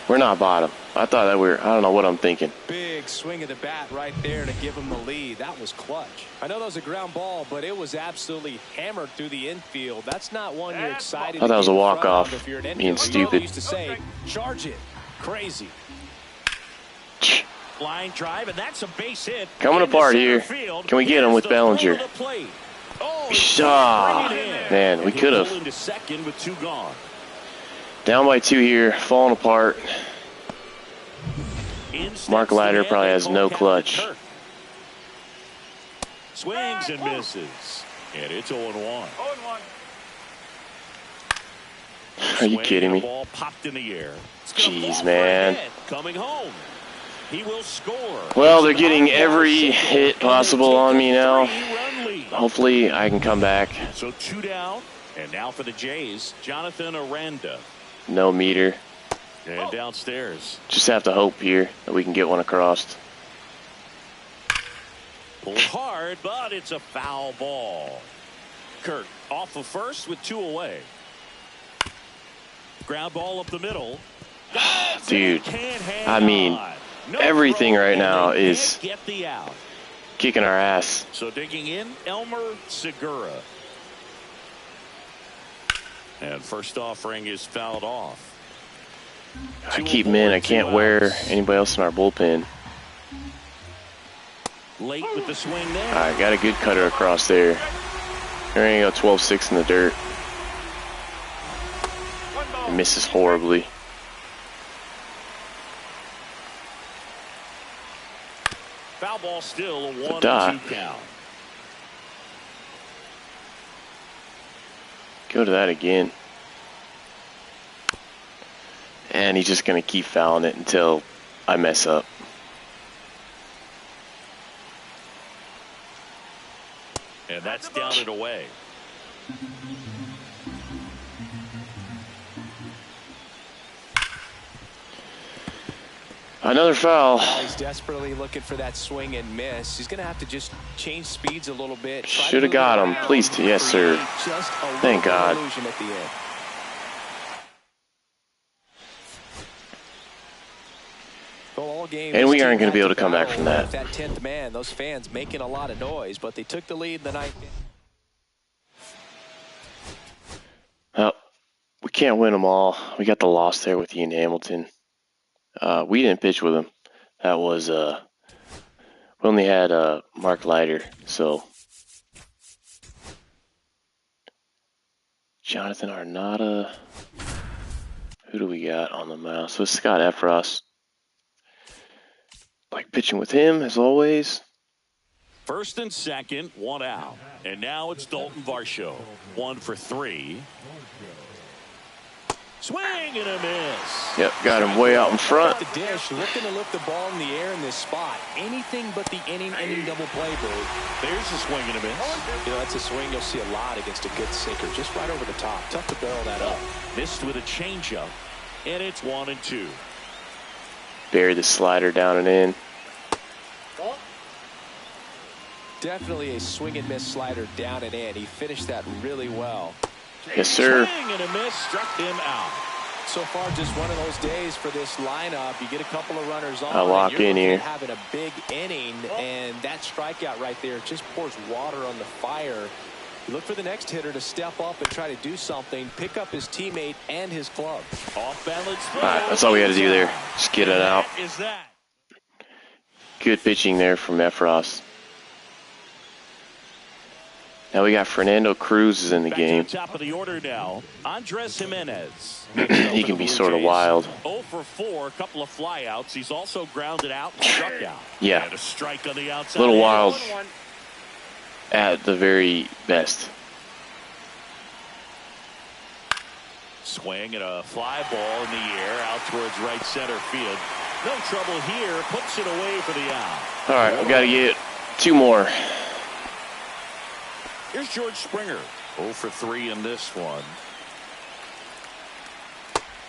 We're not bottom. I thought that we were, I don't know what I'm thinking. big swing of the bat right there to give him the lead. That was clutch. I know that was a ground ball, but it was absolutely hammered through the infield. That's not one you're excited. I thought that was a walk-off. Being stupid. Used to say, charge it. Crazy. Line drive, and that's a base hit. Coming apart here. Can we get him with Bellinger? Ah, man, we could have. Down by 2 here, falling apart. Mark Leiter probably has no clutch. Swings and misses. And it's 0-1. Are you kidding me? Ball popped in the air. Jeez, man. Coming home. He will score. Well, they're getting every hit possible on me now. Hopefully, I can come back. So 2 down. And now for the Jays, Jonathan Aranda. No meter. And downstairs. Just have to hope here that we can get one across. Pulled hard, but it's a foul ball. Kurt off of first with 2 away. Ground ball up the middle. Dude, I mean, everything right now is kicking our ass. So digging in, Elmer Segura. And first offering is fouled off. I keep him in. I can't wear anybody else in our bullpen. Late with the swing there. All right, got a good cutter across there. There you go, 12-6 in the dirt. It misses horribly. Foul ball still a 1-2 count. Go to that again. And he's just going to keep fouling it until I mess up. And that's down and away. Another foul. He's desperately looking for that swing and miss. He's going to have to just change speeds a little bit. Should have got him. Please, yes, sir. Thank God. At the end. And we aren't going to be able to come back from that. That 10th man, those fans making a lot of noise, but they took the lead in the ninth. Well, we can't win them all. We got the loss there with Ian Hamilton. We didn't pitch with him. That was, we only had Mark Leiter, so. Jonathan Arnada. Who do we got on the mound? So Scott Efros. Like pitching with him, as always. First and second, 1 out. And now it's Dalton Varsho. 1 for 3. Swing and a miss. Yep, got him way out in front. The dish, looking to lift the ball in the air in this spot. Anything but the inning double play, Billy. There's a swing and a miss. You know, that's a swing you'll see a lot against a good sinker. Just right over the top. Tough to barrel that up. Missed with a changeup. And it's 1-2. Bury the slider down and in. Definitely a swing and miss slider down and in. He finished that really well. Yes, sir. Swing and a miss, struck him out. So far, just one of those days for this lineup. You get a couple of runners on. I lock in here. Having a big inning, and that strikeout right there just pours water on the fire. You look for the next hitter to step up and try to do something, pick up his teammate and his club. Off balance. All right, that's all we had to do there. Just get it out. Is that? Good pitching there from Efros. Now we got Fernando Cruz is in the game. To the top of the order now, Andres Jimenez. He can be sort of wild. 0 for 4, a couple of flyouts. He's also grounded out and struck out. Yeah. And a strike on the outside. A little wild at the very best. Swing and a fly ball in the air out towards right center field. No trouble here. Puts it away for the out. All right, we got to get 2 more. Here's George Springer. 0 for 3 in this one.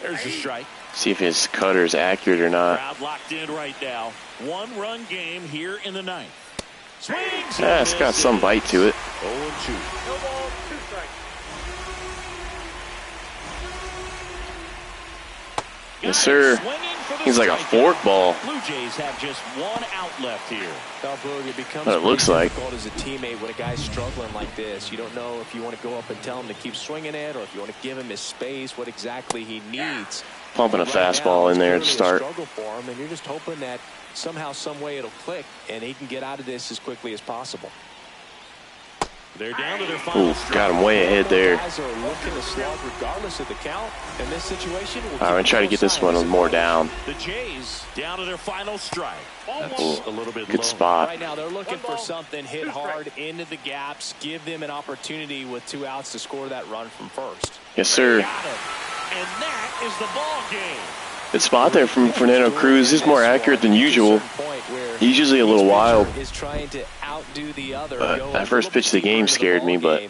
There's a strike. See if his cutter is accurate or not. Crowd locked in right now. 1-run game here in the ninth. Swings. Yeah, it's got some bite to it. 0-2. No ball, 2 strikes. Yes, sir. He's like a forkball. Blue Jays have just 1 out left here. It becomes What it looks like. difficult as a teammate when a guy's struggling like this. You don't know if you want to go up and tell him to keep swinging it, or if you want to give him his space, what exactly he needs. Pumping a fastball in there to start. Struggle for him, and you're just hoping that somehow, some way, it'll click, and he can get out of this as quickly as possible. They're down to their final strike. Got him way ahead there. Guys are looking to slug regardless of the count. In this situation, I'm going to try to get this one more down. The Jays down to their final strike. That's a little bit good low. spot. Right now, they're looking for something hit hard into the gaps, give them an opportunity with 2 outs to score that run from first. Yes, sir. Got him. And that is the ball game. Good spot there from Fernando Cruz. He's more accurate than usual. He's usually a little wild. That first pitch of the game scared me, but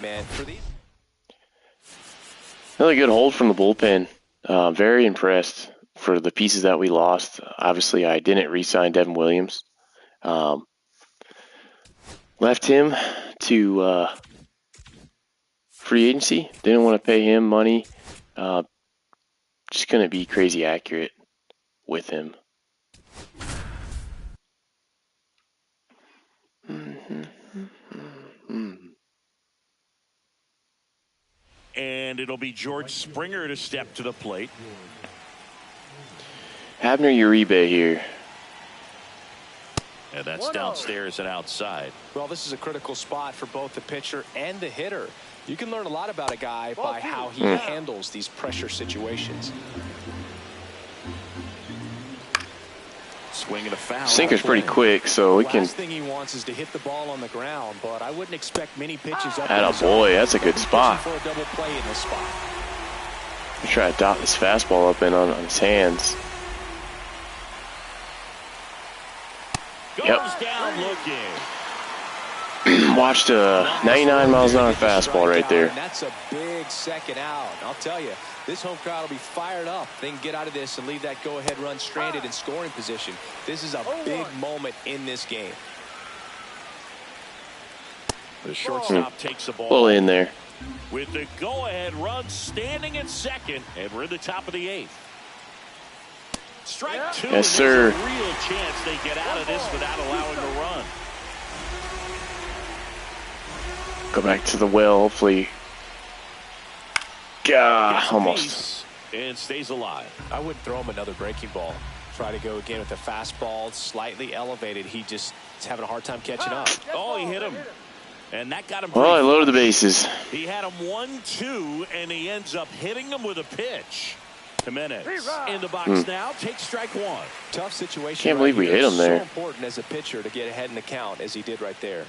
another good hold from the bullpen. Very impressed for the pieces that we lost. Obviously, I didn't re-sign Devin Williams. Left him to free agency. Didn't want to pay him money. Just going to be crazy accurate with him. And it'll be George Springer to step to the plate. Abner Uribe here. And that's downstairs and outside. Well, this is a critical spot for both the pitcher and the hitter. You can learn a lot about a guy by how he handles these pressure situations. Swing and a foul. Sinker's pretty quick, so we can. Last thing he wants is to hit the ball on the ground, but I wouldn't expect many pitches up. Attaboy, that's a good spot. For a double play in this spot. Try to dot this fastball up in on his hands. Goes down looking. Watched a 99 miles an hour fastball right there. That's a big second out. I'll tell you, this home crowd will be fired up. They can get out of this and leave that go-ahead run stranded in scoring position. This is a big moment in this game. The shortstop takes the ball. Pull in there. With the go-ahead run standing at second, and we're in the top of the 8th. Strike 2. Yes, sir. There's a real chance they get out of this without allowing a run. Go back to the well, hopefully. Gah, almost. And stays alive. I wouldn't throw him another breaking ball. Try to go again with the fastball, slightly elevated. He just is having a hard time catching up. Oh, he hit him. And that got him. Well, I loaded the bases. He had him 1-2, and he ends up hitting him with a pitch. Jimenez in the box now. Takes strike 1. Tough situation. Can't believe we hit him there. So important as a pitcher to get ahead in the count as he did right there.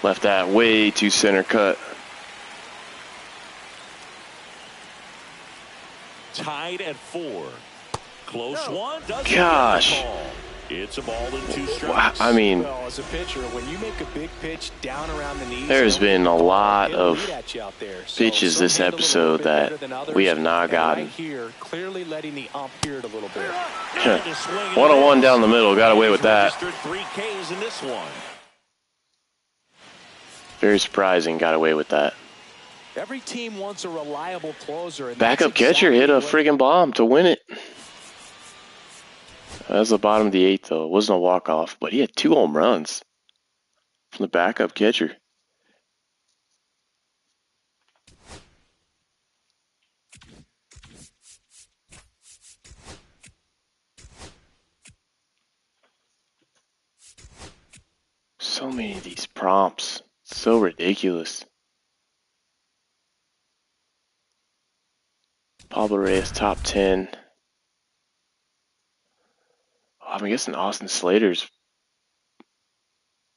Left that way too center cut. Tied at 4. Close one. Gosh. It's a ball in 2 strikes. Wow, I mean, Well, as a pitcher, when you make a big pitch down around the knees, there's been a lot of So pitches this some handle a episode little bit better that than others, we have not and gotten. Right here, clearly letting the ump hear it a little bit. 101 down the middle. Got away with that. Registered 3 Ks in this one. Very surprising. Got away with that. Every team wants a reliable closer. And Backup that's catcher hit a exactly friggin' bomb to win it. That was the bottom of the 8th, though. It wasn't a walk-off, but he had 2 home runs from the backup catcher. So many of these prompts. So ridiculous. Pablo Reyes, top 10. I'm guessing Austin Slater's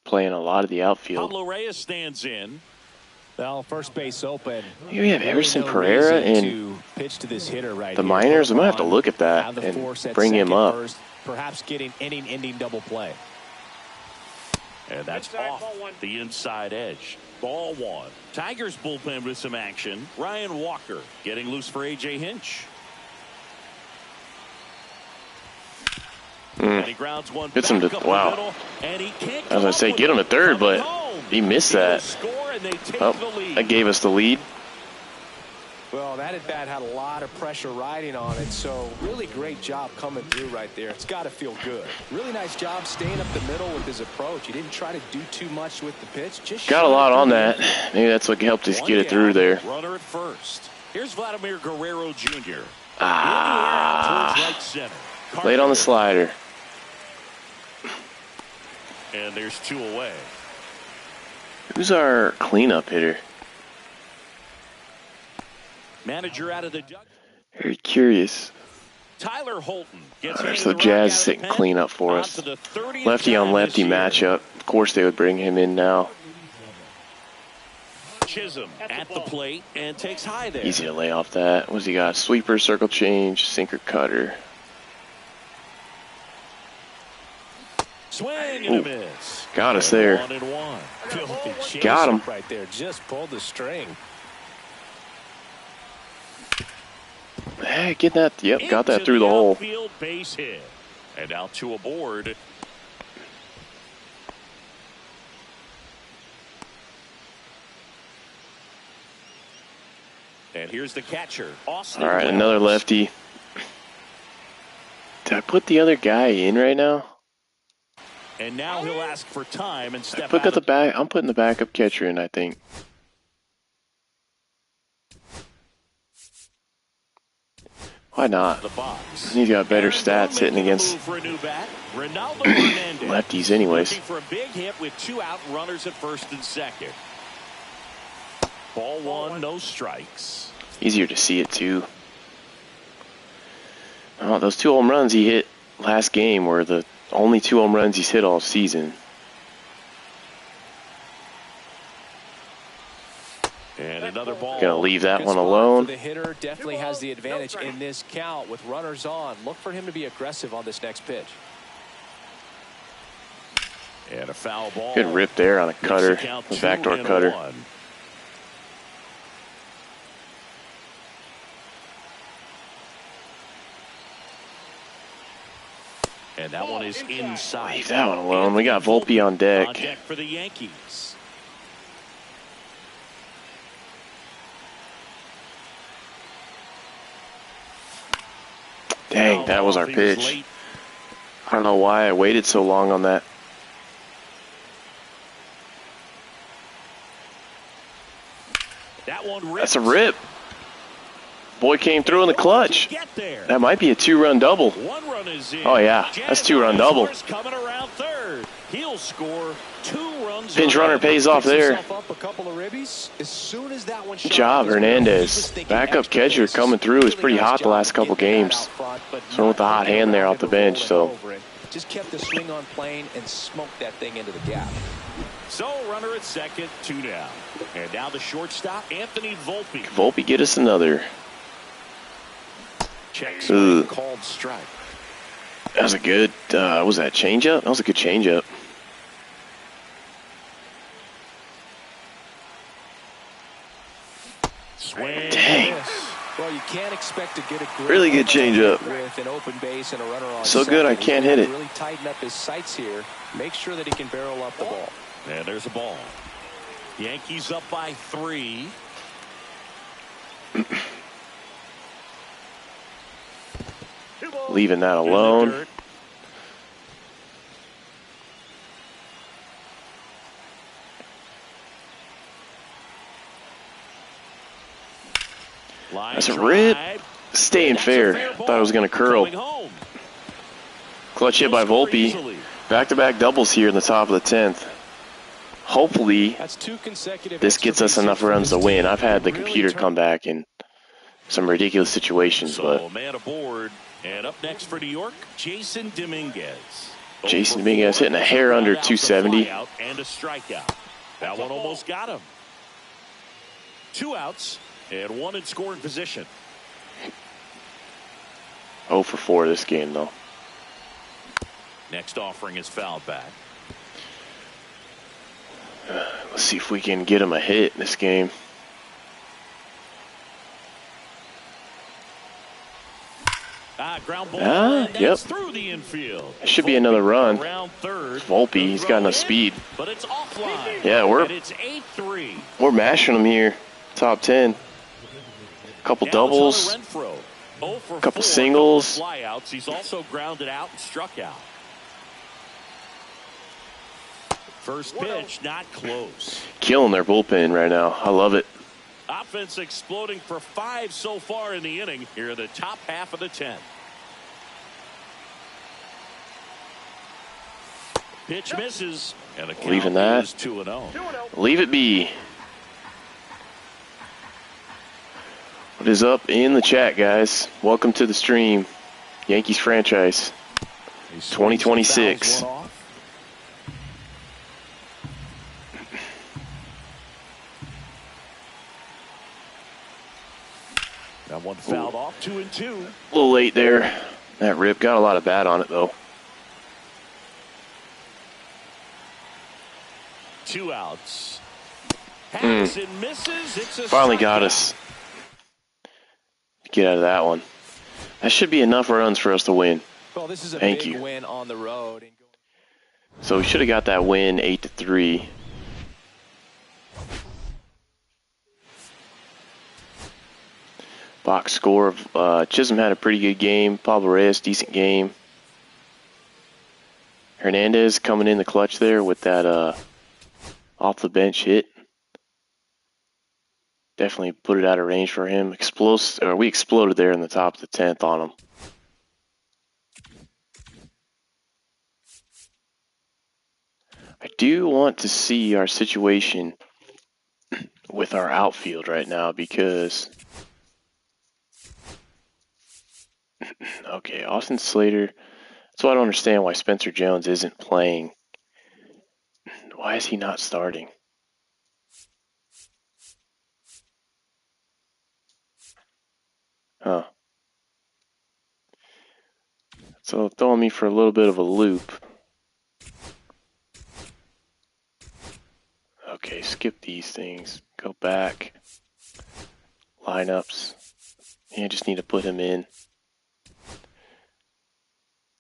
playing a lot of the outfield. Pablo Reyes stands in. Well, first base open. Here we have Everson Pereira in the minors. I'm going to have to look at that and bring him up. Perhaps getting inning-ending double play. And that's off the inside edge. Ball one. Tigers bullpen with some action. Ryan Walker getting loose for A.J. Hinch. And he grounds one Gets him to, wow. I was going to say, get him at third, but he missed that. Oh, that gave us the lead. Well, that at bat had a lot of pressure riding on it, so really great job coming through right there. It's got to feel good. Really nice job staying up the middle with his approach. He didn't try to do too much with the pitch. Just got a lot on that. Maybe that's what helped us get it through there. Runner at first. Here's Vladimir Guerrero Jr. Played on the slider. And there's 2 away. Who's our cleanup hitter? Manager out of the dugout. Very curious. Tyler Holton gets so Jazz sitting cleanup for us. Lefty on lefty matchup. Of course they would bring him in now. Chisholm at the plate and takes high there. Easy to lay off that. What's he got? Sweeper, circle change, sinker, cutter. Swing and a miss. Got us there. 1-1. Got him. Right there. Just pulled the string. Hey, get that. Yep, got that through the hole. Field base hit. And now 2 aboard. And here's the catcher, Austin. All right, another lefty. Did I put the other guy in right now? And now he'll ask for time and step out. Back. I'm putting the backup catcher in, I think. Why not? He's got better stats hitting against lefties anyways. For a big hit with 2 out, runners at first and second. Ball 1, no strikes. Easier to see it too. Oh, those 2 home runs he hit last game were the only 2 home runs he's hit all season. And another ball. Gonna leave that one alone. The hitter definitely has the advantage in this count with runners on. Look for him to be aggressive on this next pitch. And a foul ball. Good rip there on a cutter, the backdoor cutter. And that one is inside. Leave that one alone. We got Volpe on deck. On deck for the Yankees. Dang, that was our pitch. I don't know why I waited so long on that. That's a rip. Boy came through in the clutch. That might be a 2-run double. Oh yeah, that's 2-run double. He'll score 2 runs. Pinch runner pays off there. Good job, Hernandez. Backup catcher coming through is pretty hot the last couple games. So with the hot hand there off the bench, so. Just kept the swing on plane and smoked that thing into the gap. So runner at second, 2 down. And now the shortstop, Anthony Volpe. Volpe get us another. Check swing, called strike. That was a good, was that changeup? That was a good changeup. Swing. Dang. Well, you can't expect to get a grip really good changeup. With an open base and a runner on so good I can't hit it. Really tighten up his sights here. Make sure that he can barrel up the ball. And there's a ball. Yankees up by 3. Leaving that alone. That's a rip. Staying fair. Thought it was going to curl. Clutch hit by Volpe. Back-to-back doubles here in the top of the 10th. Hopefully, this gets us enough runs to win. I've had the computer come back in some ridiculous situations, but man aboard. And up next for New York, Jason Dominguez. Jason Dominguez hitting a hair under 270. And a strikeout. That one almost got him. 2 outs and 1 in scoring position. 0 for 4 this game, though. Next offering is fouled back. Let's see if we can get him a hit in this game. Ground ball, yep. through the infield. It should be another run. Volpe, he's got enough speed. But it's offline. Yeah, we're mashing him here. Top 10. Couple doubles. Couple singles. Flyouts. He's also grounded out and struck out. First pitch, not close. Killing their bullpen right now. I love it. Offense exploding for 5 so far in the inning. Here are the top half of the 10th. Pitch misses. And the Leaving that. 2-0. Leave it be. What is up in the chat, guys? Welcome to the stream. Yankees franchise 2026. That one fouled off, 2-2. A little late there. That rip got a lot of bat on it, though. 2 outs. Pass and misses. It's a finally got us. Get out of that one. That should be enough runs for us to win. Well, this is a Thank big you. win on the road. So we should have got that win 8-3. Box score of Chisholm had a pretty good game. Pablo Reyes, decent game. Hernandez coming in the clutch there with that off the bench hit. Definitely put it out of range for him. We exploded there in the top of the 10th on him. I do want to see our situation with our outfield right now because okay, Austin Slater. That's why I don't understand why Spencer Jones isn't playing. Why is he not starting? Huh. So throwing me for a little bit of a loop. Okay, skip these things. Go back. Lineups. Yeah, just need to put him in.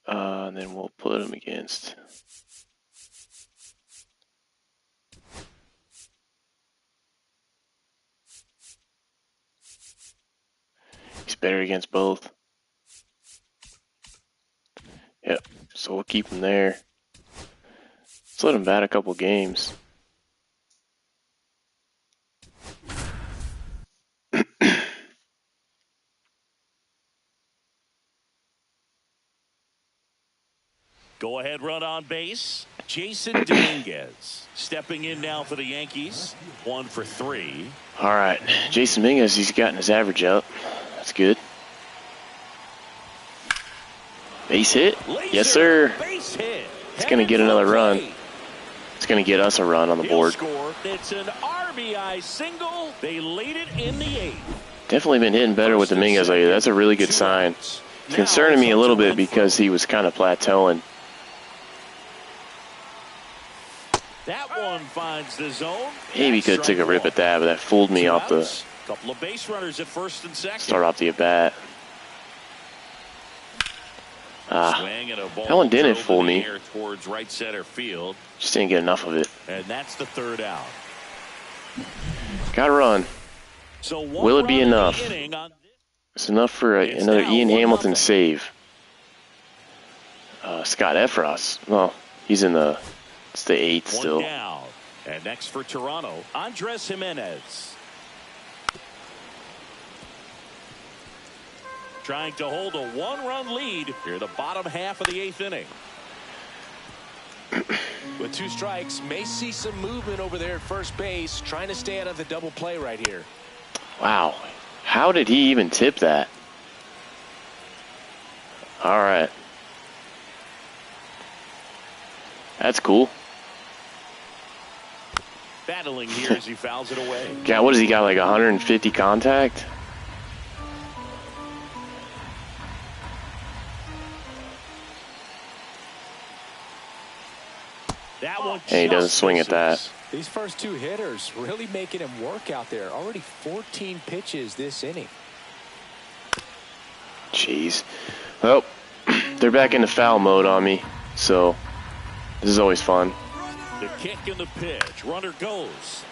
And then we'll put him against. He's better against both. Yep, so we'll keep him there. Let's let him bat a couple games. Go-ahead run on base. Jason Dominguez stepping in now for the Yankees. 1 for 3. All right, Jason Dominguez, he's gotten his average up. That's good. Base hit? Yes, sir. Base hit. It's going to get another run. It's going to get us a run on the board. It's an RBI single. They laid it in the 8th. Definitely been hitting better with Dominguez lately. That's a really good sign. It's concerning me a little bit because he was kind of plateauing. That one finds the zone. Maybe he could have took a rip at that, but that fooled me off the couple of base runners at first and second. start off the at bat. That one didn't fool me. Towards right center field. Just didn't get enough of it. And that's the 3rd out. Got to run. So will it be enough? It's enough for another Ian Hamilton save. Scott Efros. Well, he's in the. It's the 8th still. Down. And next for Toronto, Andres Jimenez. Trying to hold a 1-run lead here the bottom half of the 8th inning. With 2 strikes, may see some movement over there at first base, trying to stay out of the double play right here. Wow. How did he even tip that? All right. That's cool. Battling here as he fouls it away. God, what has he got, like 150 contact? And he doesn't swing at that. These first two hitters really making him work out there. Already 14 pitches this inning. Jeez. Well, they're back into foul mode on me, so this is always fun. The kick and the pitch. Runner goes.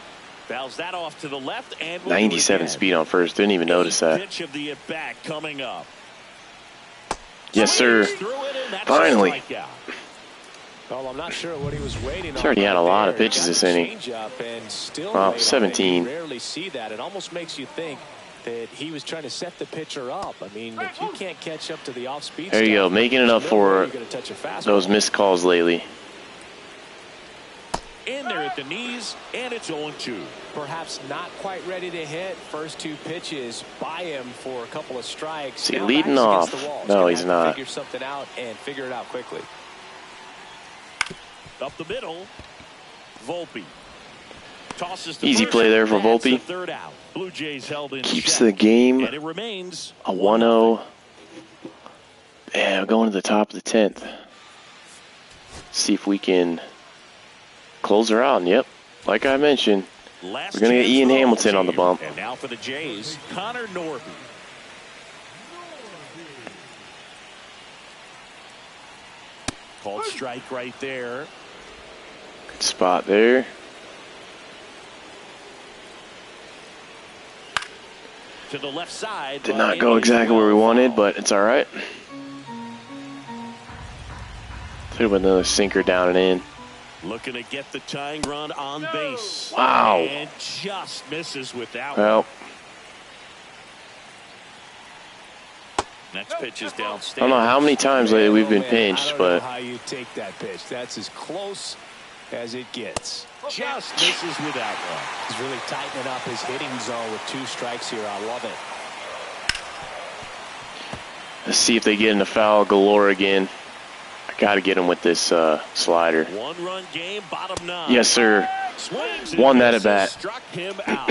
Fouls that off to the left, and 97 speed on first. Didn't even notice that. Pitch of the at-bat coming up. Yes, sir. Finally. Well, I'm not sure what he was waiting on. He's already had a lot of pitches this inning. Wow, 17. Rarely see that. It almost makes you think that he was trying to set the pitcher up. I mean, if you can't catch up to the off-speed, there you go, making it up for those missed calls lately. In there at the knees, and it's 0-2. Perhaps not quite ready to hit. First two pitches by him for a couple of strikes. See, leading off. No, he's not. Figure something out and figure it out quickly. Up the middle, Volpe. Tosses easy play there for Volpe. Third out. Blue Jays held in keeps the game and it remains a 1-0. Yeah, we're going to the top of the 10th. See if we can close her out. And yep, like I mentioned, we're going to get Ian Hamilton on the bump. And now for the Jays, Connor Norby. Called strike right there. Good spot there. To the left side. Did not go exactly where we wanted, but it's all right. Could have been another sinker down and in. Looking to get the tying run on base. Wow. And just misses with that well, one. Next pitch is downstairs. I don't know how many times lately we've been pinched, but how you take that pitch. That's as close as it gets. Just misses with that one. He's really tightening up his hitting zone with two strikes here. I love it. Let's see if they get in the foul galore again. I got to get him with this slider. One-run game, bottom 9. Yes, sir. Won that at bat. Struck him out.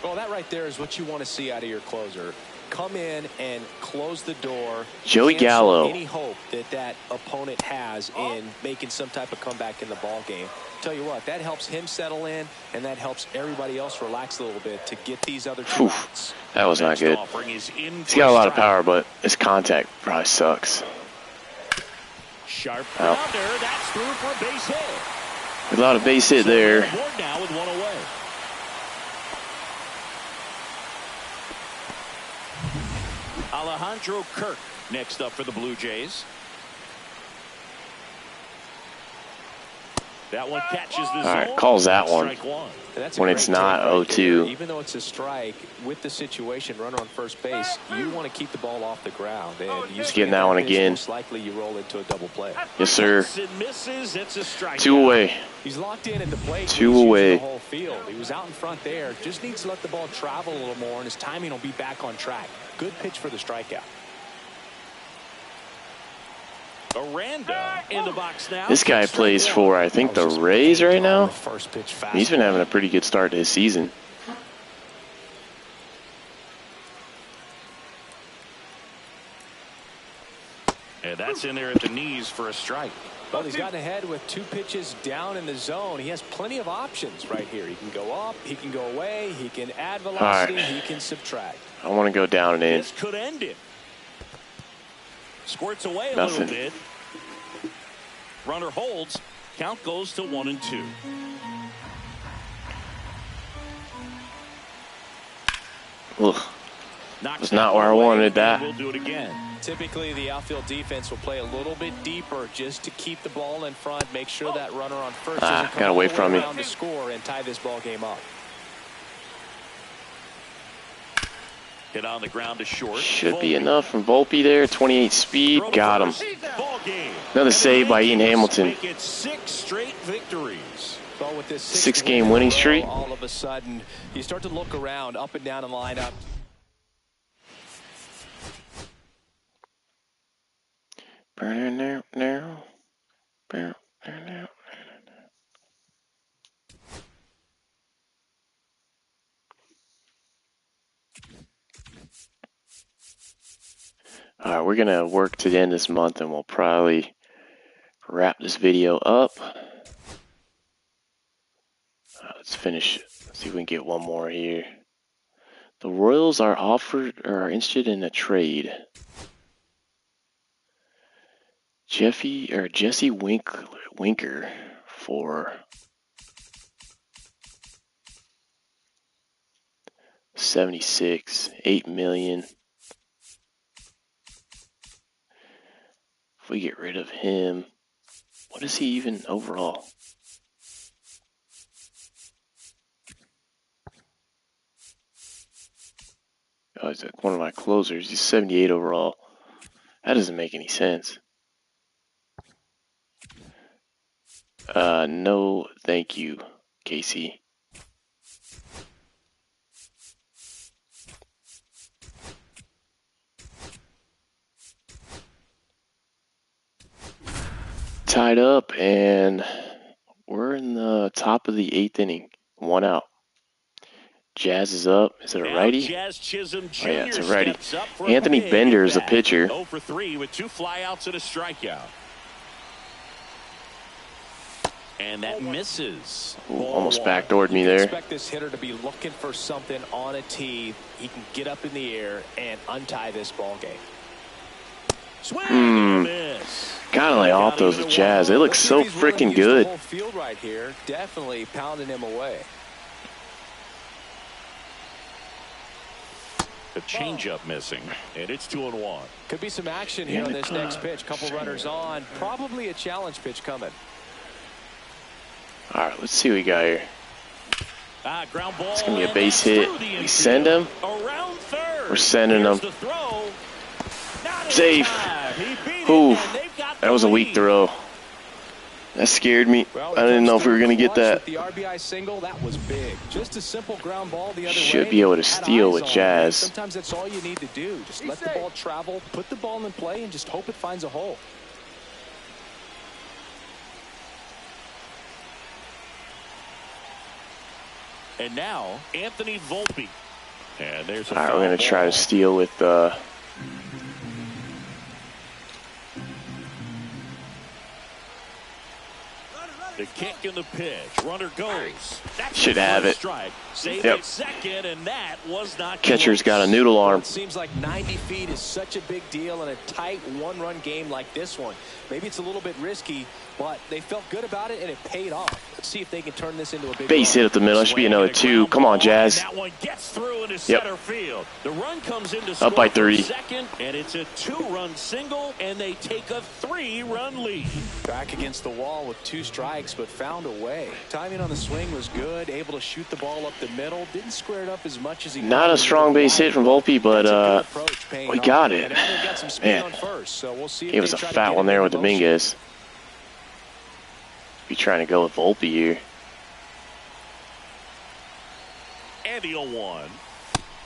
Well, that right there is what you want to see out of your closer. Come in and close the door. Joey Gallo. Any hope that opponent has in making some type of comeback in the ball game. Tell you what, that helps him settle in, and that helps everybody else relax a little bit to get these other two outs. That was not good. He's got a lot of power, but his contact probably sucks. Sharp grounder, that's through for a base hit. A lot of base hit there. Now with one away. Alejandro Kirk next up for the Blue Jays. That one catches the zone. All right, calls that one when it's not 0-2. Even though it's a strike, with the situation, runner on first base, you want to keep the ball off the ground. And He's getting that one again. Most likely you roll into a double play. Yes, sir. Misses, it's a strike. 2 away. He's locked in at the plate. 2 away. The whole field. He was out in front there. Just needs to let the ball travel a little more, and his timing will be back on track. Good pitch for the strikeout. Aranda in the box now. This guy plays for, I think, the Rays right now. He's been having a pretty good start to his season. And that's in there at the knees for a strike. Well, he's gotten ahead with 2 pitches down in the zone. He has plenty of options right here. He can go up, he can go away, he can add velocity, he can subtract. I want to go down and in. This could end it. Squirts away a Nothing. little bit. Runner holds. Count goes to 1-2. Ugh. That's not where I wanted that. We'll do it again. Typically, the outfield defense will play a little bit deeper just to keep the ball in front, make sure that runner on first doesn't got away from me. to score and tie this ball game up. Hit on the ground to short. Should be enough from Volpe there. 28 speed. Got him. Another save by Ian Hamilton. Make it 6 straight victories. Well, with this 6-game winning streak. All of a sudden, you start to look around, up and down the lineup. All right, we're going to work to the end of this month, and we'll probably wrap this video up. Let's finish. Let's see if we can get one more here. The Royals are interested in a trade. Jesse Winker for 76, $8 million. If we get rid of him, what is he even overall? Oh, he's like one of my closers. He's 78 overall. That doesn't make any sense. No, thank you, Casey. Tied up, and we're in the top of the 8th inning. 1 out. Jazz is up. Is it a righty? Oh, yeah, it's a righty. Anthony Bender is a pitcher. 0 for 3 with 2 flyouts and a strikeout. And that misses. Ooh, almost backdoored me there. Expect this hitter to be looking for something on a tee. He can get up in the air and untie this ball game. Gotta lay off those with Jazz. They look so freaking good. The whole field right here, definitely pounding him away. The changeup missing, and it's 2-1. Could be some action here on this next pitch. Couple runners on. Probably a challenge pitch coming. All right, let's see what we got here. Ground ball. It's gonna be a base hit. We send him. We're sending him. Safe. Ooh, that was a weak throw. That scared me. I didn't know if we were going to get that. The RBI single, that was big. Just a simple ground ball the other way. Should be able to steal with Jazz. Sometimes that's all you need to do. Just let the ball travel, put the ball in play, and just hope it finds a hole. And now, Anthony Volpe. And there's a all right, we're going to try to steal with the kick and the pitch. Runner goes. That's should have it. Strike. Saved Yep. it second, and that was not Catcher's close. got a noodle arm. It seems like 90 feet is such a big deal in a tight one-run game like this one. Maybe it's a little bit risky, but they felt good about it, and it paid off. Let's see if they can turn this into a big base hit at the middle. That should be another 2. Come on, Jazz. That one gets through into center field. The run comes into up by 3. Second, and it's a 2-run single, and they take a 3-run lead. Back against the wall with 2 strikes, but found a way. Timing on the swing was good. Able to shoot the ball up the middle. Didn't square it up as much as he. Not a strong base hit from Volpe, but we got it. Man, it was a fat one there with Dominguez. Be trying to go with Volpe here. And the 0-1.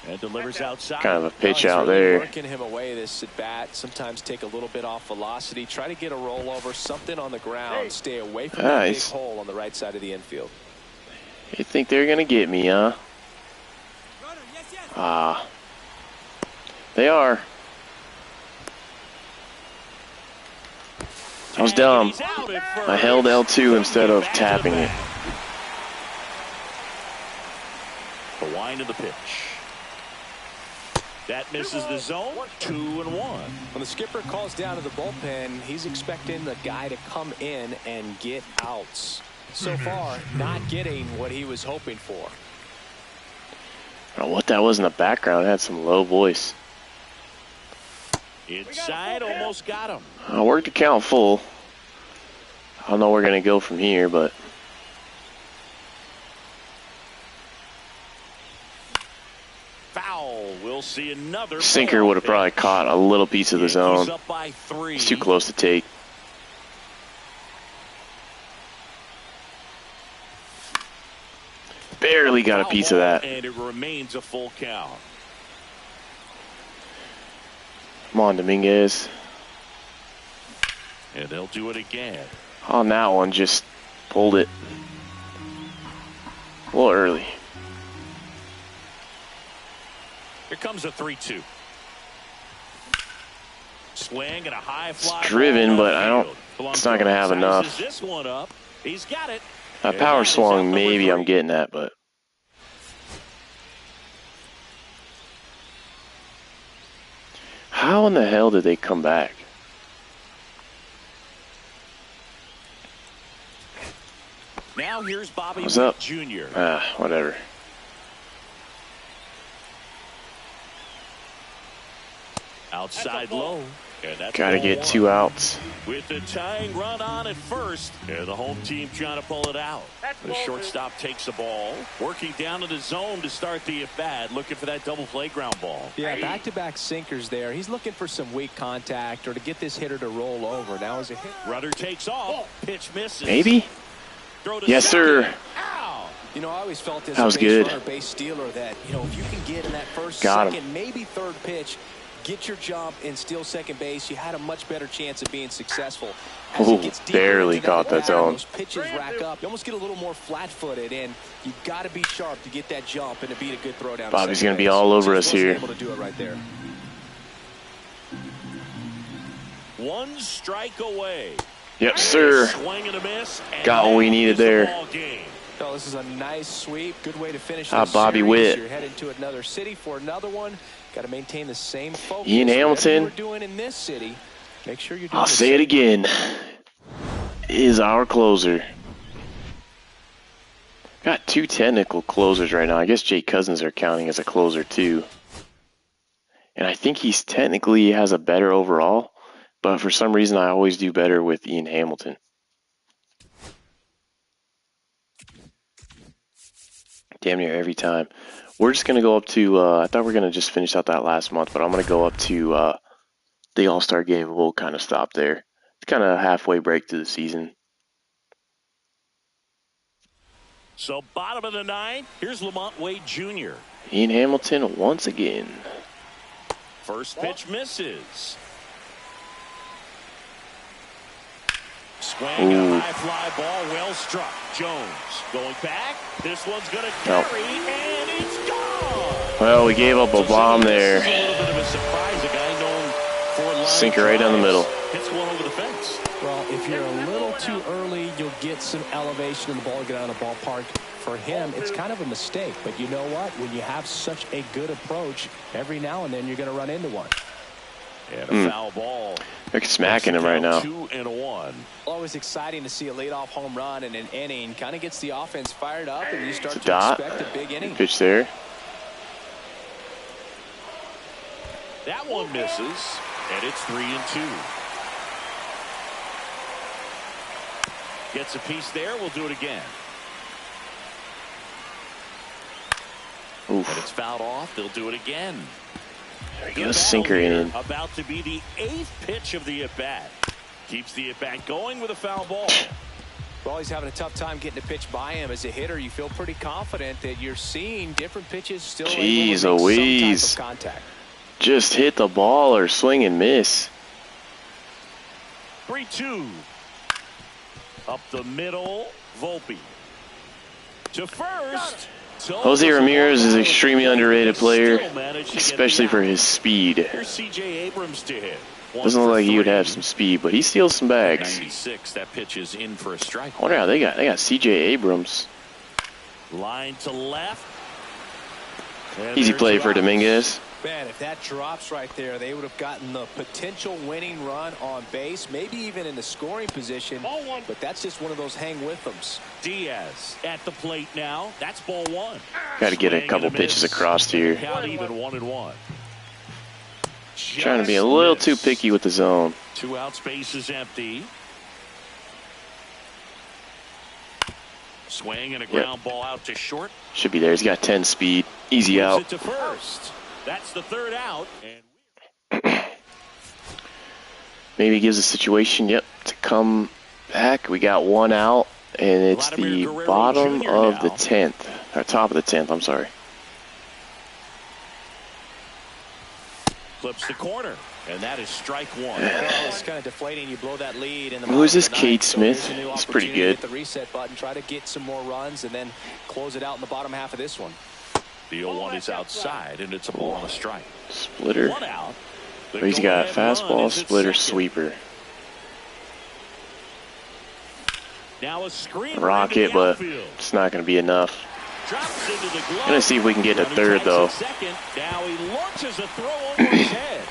And delivers outside. Kind of a pitch out there. Working him away this at bat. Sometimes take a little bit off velocity. Try to get a rollover. Something on the ground. Stay away from that big hole on the right side of the infield. You think they're gonna get me, huh? They are. I was dumb. I held L2 instead of tapping it. The wind of the pitch. That misses the zone. 2-1. When the skipper calls down to the bullpen, he's expecting the guy to come in and get outs. So far, not getting what he was hoping for. I don't know what that was in the background. It had some low voice. Inside, almost got him. I worked the count full. I don't know where we're going to go from here, but... Foul. We'll see another. Sinker would have probably caught a little piece of the zone. It's too close to take. Barely got a piece of that. And it remains a full count. Come on, Dominguez. And they'll do it again. On that one, just pulled it a little early. Here comes a 3-2. Swing and a high fly. It's driven, but I don't. It's not going to have enough. This one up. He's got it. That power swung, maybe I'm getting that, but how in the hell did they come back? Now here's Bobby What's up? Jr. Whatever. Outside low. Gotta get 2 outs. With the tying run on at first, and the home team trying to pull it out. The shortstop takes the ball, working down to the zone to start the at-bat, looking for that double play ground ball. Yeah, back-to-back sinkers there. He's looking for some weak contact or to get this hitter to roll over. Now as a hit. Runner takes off, pitch misses. Maybe? Yes, sir. You know, I always felt this that was good. Runner, base stealer that, you know, if you can get in that first, Got second, him. maybe third pitch, get your jump and steal second base, you had a much better chance of being successful. Ooh, barely caught that zone. Those pitches rack up. You almost get a little more flat-footed, and you got to be sharp to get that jump and to beat a good throw down. Bobby's going to be all over us here. Able to do it right there. 1 strike away. Yep, sir. Swing and a miss, and got what we needed there. Oh, this is a nice sweep. Good way to finish Ah, this Bobby series. Witt. You're headed to another city for another one. Got to maintain the same focus. Ian Hamilton. Whatever you're doing in this city, make sure you're doing I'll say it again. Is our closer. Got 2 technical closers right now. I guess Jake Cousins are counting as a closer too. And I think he's technically has a better overall, but for some reason I always do better with Ian Hamilton. Damn near every time. We're just going to go up to, I thought we were going to just finish out that last month, but I'm going to go up to the All-Star game. We'll kind of stop there. It's kind of a halfway break to the season. So bottom of the 9th, here's Lamont Wade Jr. Ian Hamilton once again. First pitch misses. Swing and a high fly ball, well struck. Jones going back. This one's going to carry, and it's gone. Well, we gave up a bomb there. A little bit of a surprise. A guy known for sinker right down the middle. Hits one over the fence. Well, if you're a little too early, you'll get some elevation in the ball, get out of the ballpark. For him, it's kind of a mistake. But you know what? When you have such a good approach, every now and then you're going to run into one. And a foul ball. They're smacking him right now. 2-1. Always exciting to see a leadoff home run in an inning. Kind of gets the offense fired up, and you start to expect a big inning. Pitch there. That one misses, and it's 3-2. Gets a piece there. We'll do it again. Oof. And it's fouled off. They'll do it again. There we go, sinker in. About to be the 8th pitch of the at-bat. Keeps the at-bat going with a foul ball. Well, he's having a tough time getting a pitch by him. As a hitter, you feel pretty confident that you're seeing different pitches still able to make some type of contact. Just hit the ball or swing and miss. 3-2. Up the middle, Volpe. To first. Jose Ramirez is an extremely underrated player, especially for his speed. Here's C.J. Abrams to hit. Doesn't look like he would have some speed, but he steals some bags. 96, that pitch is in for a strike. I wonder how they got C.J. Abrams. Line to left. Easy play for Dominguez. Man, if that drops right there, they would have gotten the potential winning run on base, maybe even in the scoring position. But that's just one of those hang-with-ems. Diaz at the plate now. That's ball 1. Got to get a couple pitches across here. Count even 1-1. Trying to be a little too picky with the zone. 2 out, space is empty. Swing and a ground ball out to short. Should be there. He's got 10 speed. Easy out. It to first. That's the 3rd out. And maybe gives a situation, to come back. We got 1 out, and it's the bottom of the 10th. Or top of the 10th, I'm sorry. Flips the corner, and that is strike 1. Well, it's kind of deflating. You blow that lead. In the Who is this, ninth, Cade so Smith? here's a new He's pretty opportunity to good. hit the reset button, try to get some more runs, and then close it out in the bottom half of this one. The 0-1 is outside, and it's a ball and a strike. Splitter. 1 out. He's got fastball, splitter, sweeper. Now a screen rocket, but it's not going to be enough. Gonna see if we can get a third though. Now he launches a throw over his head.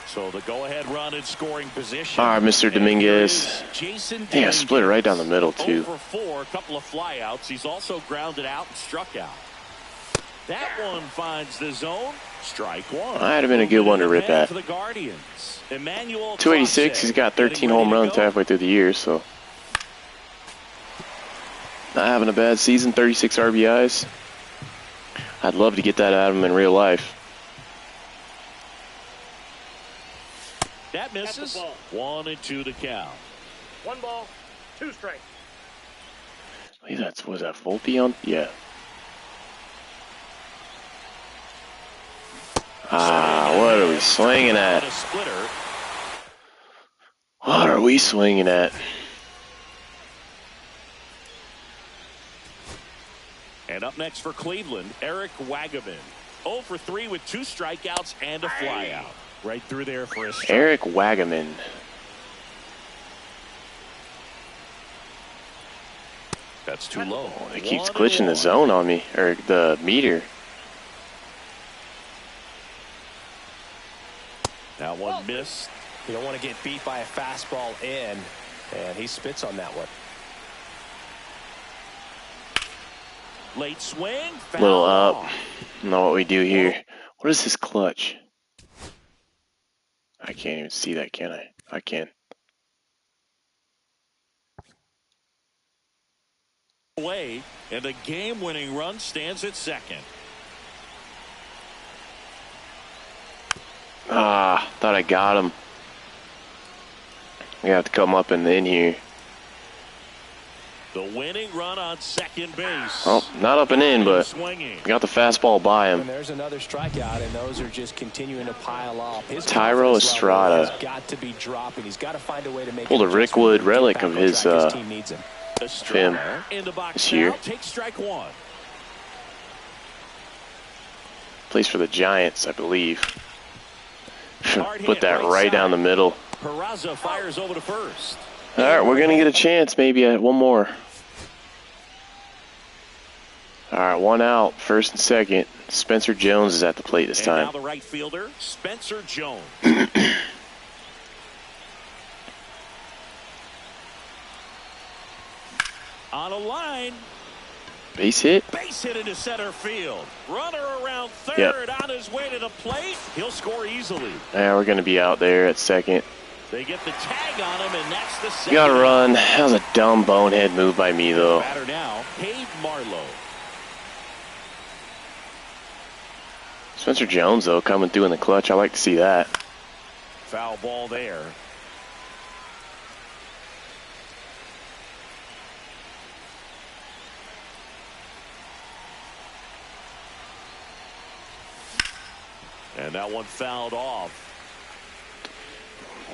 So the go-ahead run in scoring position. All right, Mr. Dominguez. Yeah, split it right down the middle too. Over 4, a couple of flyouts. He's also grounded out and struck out. That one finds the zone. Strike one. Might have been a good one to rip at. 286. He's got 13 home runs halfway through the year, so not having a bad season. 36 RBIs. I'd love to get that out of him in real life. That misses. 1-2 to count. 1 ball, 2 strikes. Was that Volpe on? Yeah. What are we swinging at? What are we swinging at? And up next for Cleveland, Eric Wagaman. 0 for 3 with 2 strikeouts and a flyout. Right through there for a strike. Eric Wagaman. That's too low. Oh, it keeps glitching the zone on me, or the meter. That one missed. You don't want to get beat by a fastball in, and he spits on that one. Late swing. Little up. Know what we do here. What is this clutch? I can't even see that, can I? I can. Away, and the game-winning run stands at second. Thought I got him. We have to come up and in here. The winning run on second base. Oh, not up and in, but got the fastball by him. And there's another strikeout, and those are just continuing to pile up. Tyro Estrada. He's got to be dropping. He's got to find a way to make pulled a Rickwood relic of his him this year. Takes strike one. Plays for the Giants, I believe. Put that right down the middle. Peraza fires over to first. All right, we're gonna get a chance, maybe at one more. All right, 1 out, first and second. Spencer Jones is at the plate this time. Now the right fielder, Spencer Jones. On a line. Base hit. Base hit into center field. Runner around third, on his way to the plate. He'll score easily. Yeah, we're gonna be out there at second. They get the tag on him, and that's the second. Gotta run. That was a dumb bonehead move by me, though. Batter now, Cade Marlowe. Spencer Jones, though, coming through in the clutch. I like to see that. Foul ball there. And that one fouled off.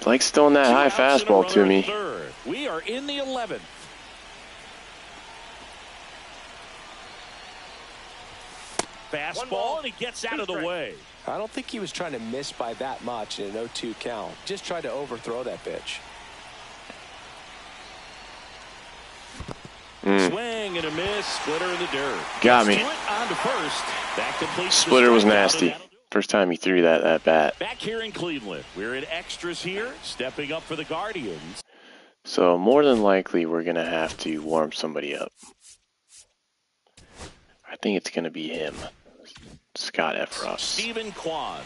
Likes throwing that high fastball to me. We are in the 11th. Fastball, and he gets out of the way. I don't think he was trying to miss by that much in an 0-2 count. Just tried to overthrow that pitch. Swing and a miss. Splitter in the dirt. Got me. On to first. That completes. Splitter was nasty. First time he threw that bat. Back here in Cleveland. We're in extras here. Stepping up for the Guardians. So more than likely we're going to have to warm somebody up. I think it's going to be him. Scott Efros. Stephen Kwan.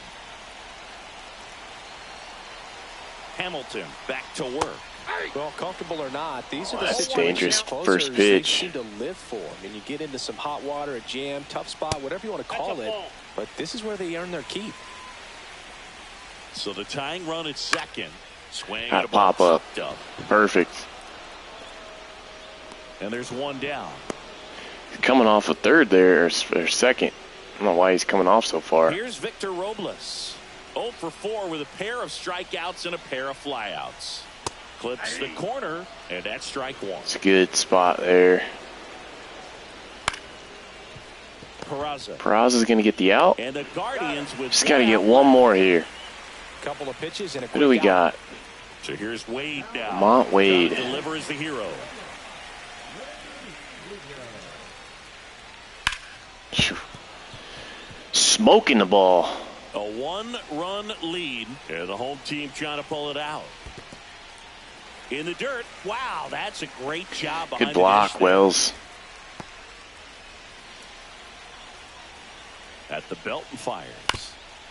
Hamilton back to work. Well, comfortable or not, these are the that's situations dangerous closers first pitch. seem to live for. I mean, you get into some hot water, a jam, tough spot, whatever you want to call it. But this is where they earn their keep. So the tying run at second. Swing. Got to pop up. Perfect. And there's one down. He's coming off a third there, or second. I don't know why he's coming off so far. Here's Victor Robles. 0 for 4 with a pair of strikeouts and a pair of flyouts. Clips the corner, and that's strike one. It's a good spot there. Peraza's going to get the out. And the Guardians with just got to get one more here. Couple of pitches and a Who do we got? So here's Wade now. Come on, Wade. Delivers the hero. Smoking the ball. A 1-run lead, and the home team trying to pull it out. In the dirt. Wow, that's a great job. Good block, Wells. At the belt and fires.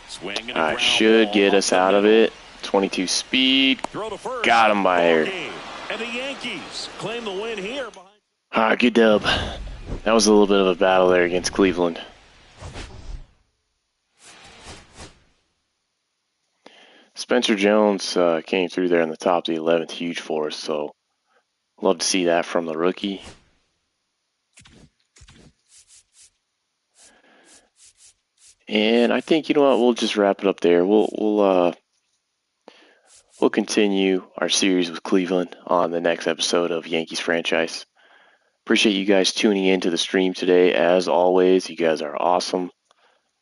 Swing and I should get us out of it. 22 speed. Got him by hair. And the Yankees claim the win here. All right, good dub. That was a little bit of a battle there against Cleveland. Spencer Jones came through there in the top of the 11th, huge for us. So love to see that from the rookie. And I think, you know what, we'll just wrap it up there. We'll continue our series with Cleveland on the next episode of Yankees Franchise. Appreciate you guys tuning in to the stream today. As always, you guys are awesome.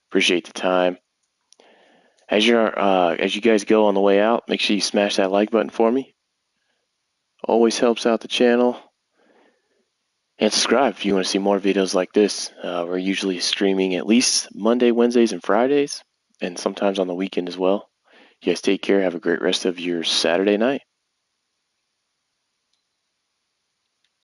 Appreciate the time. As you guys go on the way out, make sure you smash that like button for me. Always helps out the channel. And subscribe if you want to see more videos like this. We're usually streaming at least Monday, Wednesdays, and Fridays, and sometimes on the weekend as well. You guys take care. Have a great rest of your Saturday night.